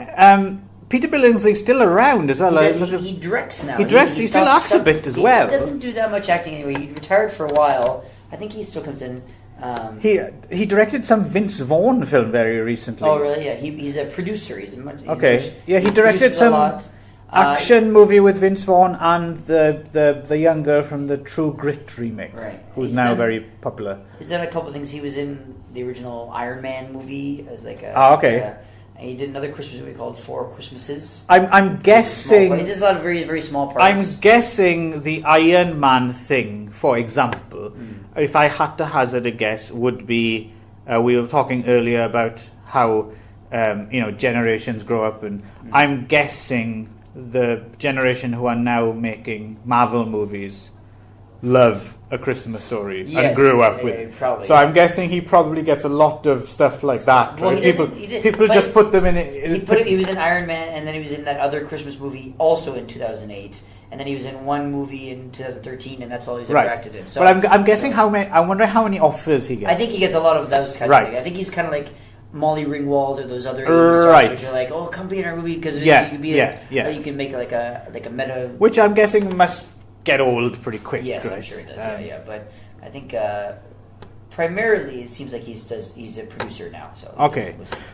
Peter Billingsley's still around as well. He directs now. He directs. He still acts a bit as well. He doesn't do that much acting anyway. He retired for a while. I think he still comes in. He directed some Vince Vaughn film very recently. Oh, really? Yeah. He's a producer. He's he directed some action movie with Vince Vaughn and the young girl from the True Grit remake, who's now very popular. He's done a couple of things. He was in the original Iron Man movie as like a. And he did another Christmas movie called Four Christmases. I'm guessing. He does a lot of very, very small parts. I'm guessing the Iron Man thing, for example, if I had to hazard a guess, would be we were talking earlier about how generations grow up, and I'm guessing the generation who are now making Marvel movies love A Christmas Story and grew up with it. Probably, so I'm guessing he probably gets a lot of stuff like that. Well, right? People just put them in. He was in Iron Man, and then he was in that other Christmas movie also in 2008, and then he was in one movie in 2013, and that's all he's ever acted in. So, but I'm guessing how many. I wonder how many offers he gets. I think he gets a lot of those kinds of things. I think he's kind of like Molly Ringwald or those other stars, which are like, oh, come be in our movie because you can make like a meta. Which I'm guessing must get old pretty quick. Yes, right? I'm sure it does. But I think primarily it seems like he's a producer now. So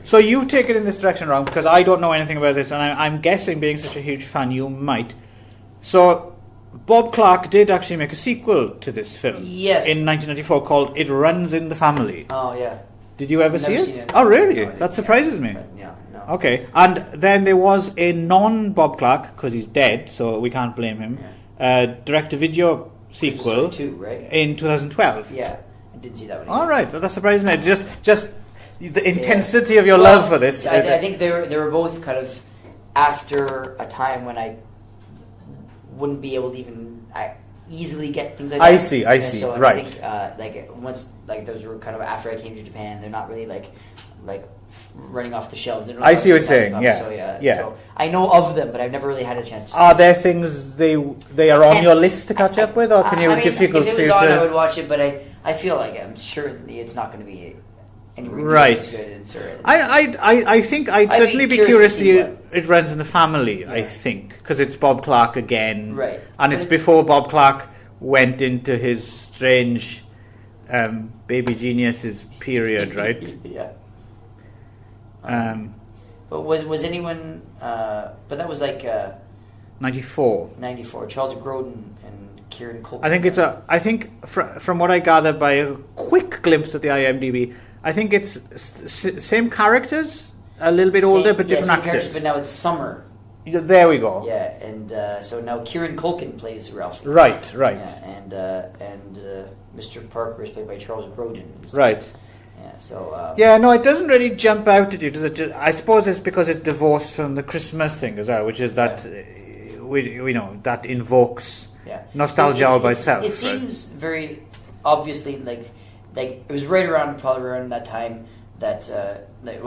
so you take it in this direction wrong because I don't know anything about this, and I'm guessing, being such a huge fan, you might. So Bob Clark did actually make a sequel to this film. Yes. In 1994 called It Runs in the Family. Oh yeah. Did you ever see Never it? seen it? Oh really? No, that surprises me. Yeah. No. Okay, and then there was a non-Bob Clark, because he's dead, so we can't blame him. Direct-to-video sequel in 2012. Yeah, I did see that one. All right, well, that surprised me. Just the intensity of your love for this. I think they were both kind of after a time when I wouldn't be able to even easily get things like that. I see, So right. I think once those were kind of after I came to Japan, they're not really like running off the shelves. I see what you're saying. So so I know of them, but I've never really had a chance to see Are there things they are on your list to catch up with, or can you difficult if for it you was on, to? I would watch it, but I feel like I'm sure it's not going to be anywhere near Right. as good. I think I'd I'd certainly be be curious curious to see it runs in the family. I Yeah. think because it's Bob Clark again, Right. And But it's it- before Bob Clark went into his strange baby geniuses period, right? Yeah. Um, But was anyone? But that was like 94. 94. Charles Grodin and Kieran Culkin. I think from what I gather by a quick glimpse at the IMDb, I think it's same characters, a little bit older, but different same actors. characters, but now it's summer. There we go. Yeah, and so now Kieran Culkin plays Ralph. Right. Yeah, and Mr. Parker is played by Charles Grodin. instead. Right. Yeah. So. No, it doesn't really jump out at you, does it? I suppose it's because it's divorced from the Christmas thing as well, which is that we know that invokes nostalgia all by itself. It seems very obviously like it was probably around that time that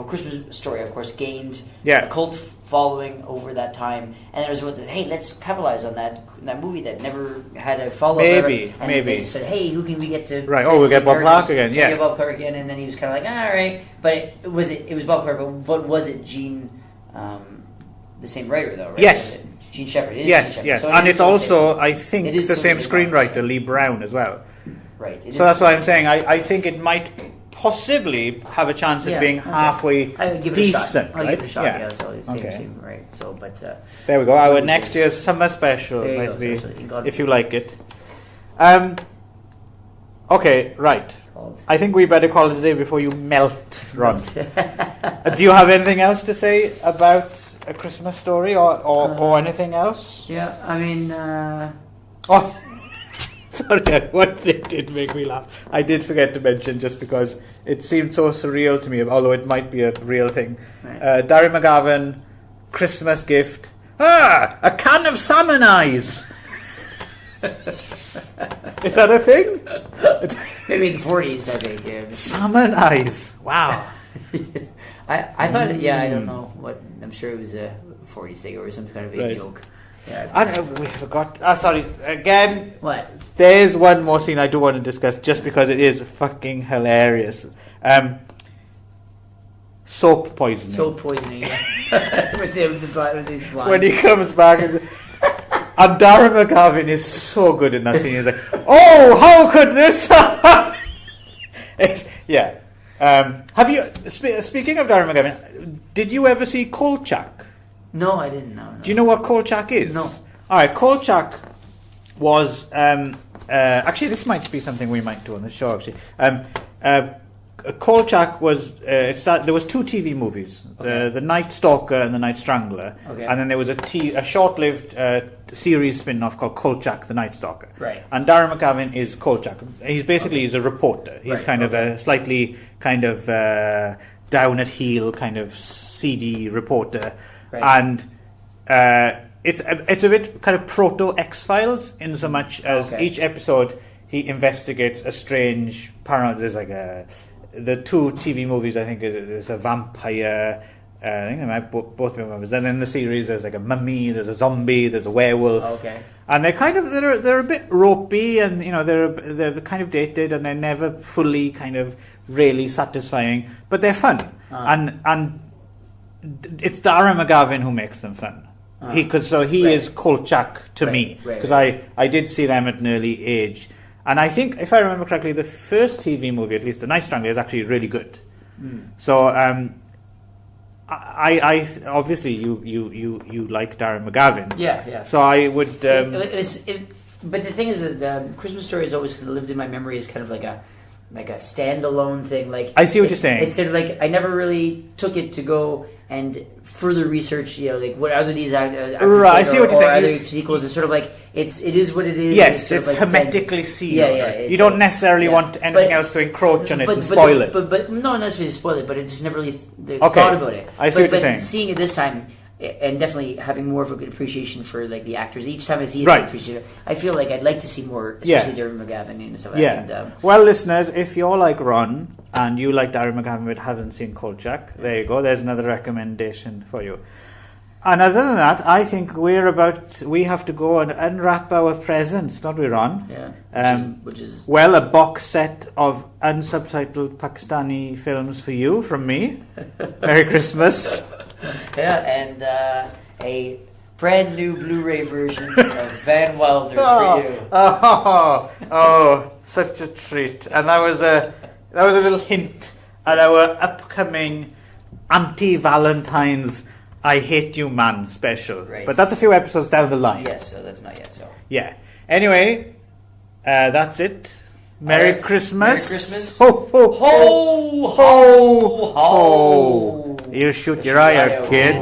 Christmas Story, of course, gained a cult following over that time, and there was hey, let's capitalize on that movie that never had a follow up. Maybe. They said, hey, who can we get to? Right. We'll get Bob Clark again. Yeah. Get Bob Clark again, and then he was kind of like, all right, but it was Bob Clark, but was it Gene, the same writer though? Right? Yes. Gene Shepard. Yes. So and it's also, I think, the same screenwriter, writer. Lee Brown, as well. Right. So that's why I'm saying I think it might possibly have a chance of being halfway decent, I'll right? give it a shot. Yeah. So it seems right. So, but there we go. Our next year's summer special might be, if you like it. Okay, right. I think we better call it a day before you melt, Ron. Do you have anything else to say about A Christmas Story or anything else? Yeah, I mean. Sorry, one thing did make me laugh. I did forget to mention, just because it seemed so surreal to me, although it might be a real thing. Right. Darry McGavin, Christmas gift. A can of salmon eyes. Is that a thing? Maybe in the 40s, I think. Yeah. Salmon eyes. Wow. I thought, I don't know what. I'm sure it was a 40s thing or some kind of a joke. Yeah, we forgot. Sorry. Again. What? There's one more scene I do want to discuss, just because it is fucking hilarious. Soap poisoning. Soap poisoning. Yeah. with his blind. When he comes back and Darren McGavin is so good in that scene. He's like, "Oh, how could this happen?" Have you? Speaking of Darren McGavin, did you ever see Kolchak? No, I didn't know. No. Do you know what Kolchak is? No. All right, Kolchak was actually, this might be something we might do on the show. Actually, Kolchak was there was two TV movies, the Night Stalker and the Night Strangler, and then there was a short-lived series spin-off called Kolchak the Night Stalker. Right. And Darren McGavin is Kolchak. He's a reporter. He's kind of a slightly kind of down at heel kind of seedy reporter. Right. And it's a bit kind of proto X-Files in so much as each episode he investigates a strange paranormal. There's like the two TV movies. I think there's a vampire. I think they might both be vampires. And then the series there's like a mummy. There's a zombie. There's a werewolf. Okay. And they're a bit ropey, and they're kind of dated, and they're never fully kind of really satisfying, but they're fun. And it's Darren McGavin who makes them fun. He is Kolchak to me, because I did see them at an early age, and I think, if I remember correctly, the first TV movie, at least The Night Strangler, is actually really good. So I obviously you like Darren McGavin. Yeah. So I would. But the thing is that the Christmas Story has always kind of lived in my memory as kind of like a standalone thing. Like, I see what you're saying. It's sort of like I never really took it to go and further research. Like, what are these actors? Right, I see what you're saying. Other sequels. It's sort of like it is what it is. Yes, it's hermetically sealed. Yeah. You don't necessarily want anything else to encroach on it and spoil it. But not necessarily spoil it. But it just never really thought about it. I see what you're saying. Seeing it this time, and definitely having more of a good appreciation for like the actors. Each time I see it, Right. I appreciate it. I feel like I'd like to see more, especially Darren McGavin and stuff. Yeah. And, well, listeners, if you're like Ron and you like Darren McGavin but haven't seen Kolchak, there you go. There's another recommendation for you. And other than that, I think we have to go and unwrap our presents, don't we, Ron? Yeah. Which is well, a box set of unsubtitled Pakistani films for you from me. Merry Christmas. Yeah, and a brand new Blu-ray version of Van Wilder for you. Oh, such a treat! And that was a little hint at our upcoming anti-Valentine's I Hate You Man special. Right. But that's a few episodes down the line. Yes, so that's not yet. So yeah. Anyway, that's it. Merry Christmas. Merry Christmas. Ho ho ho ho ho. ho. You shoot your eye out, kid.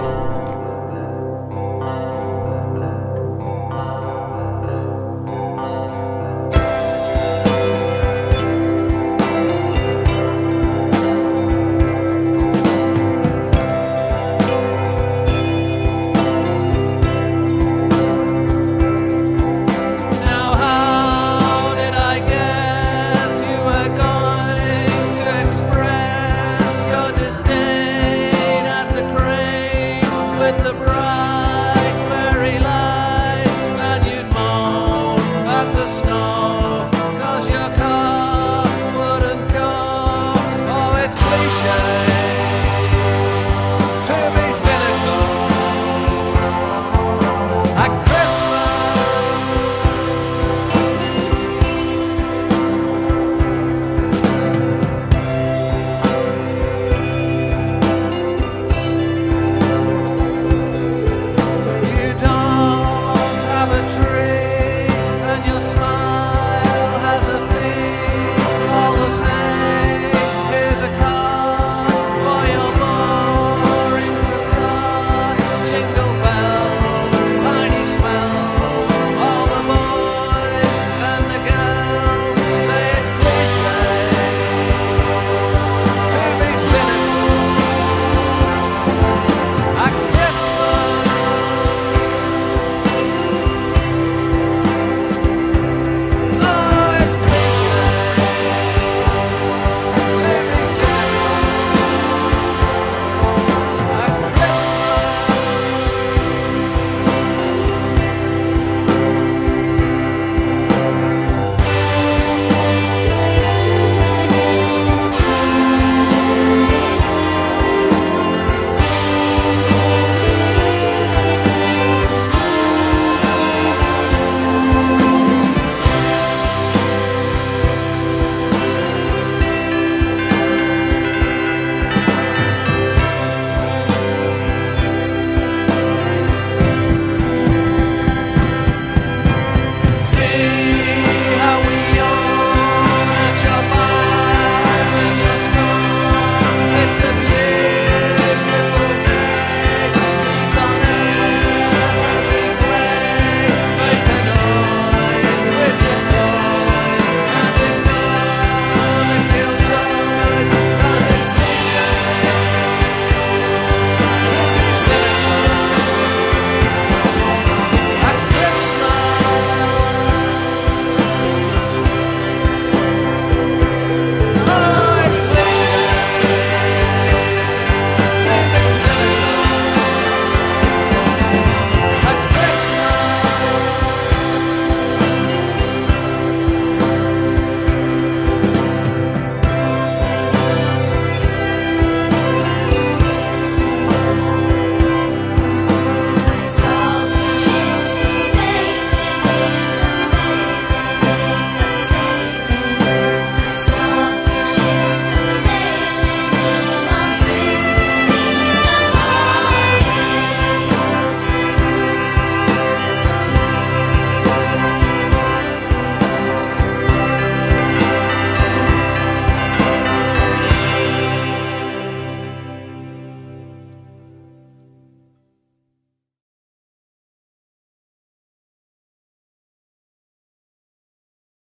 The bright fairy lights, and you'd moan at the stars.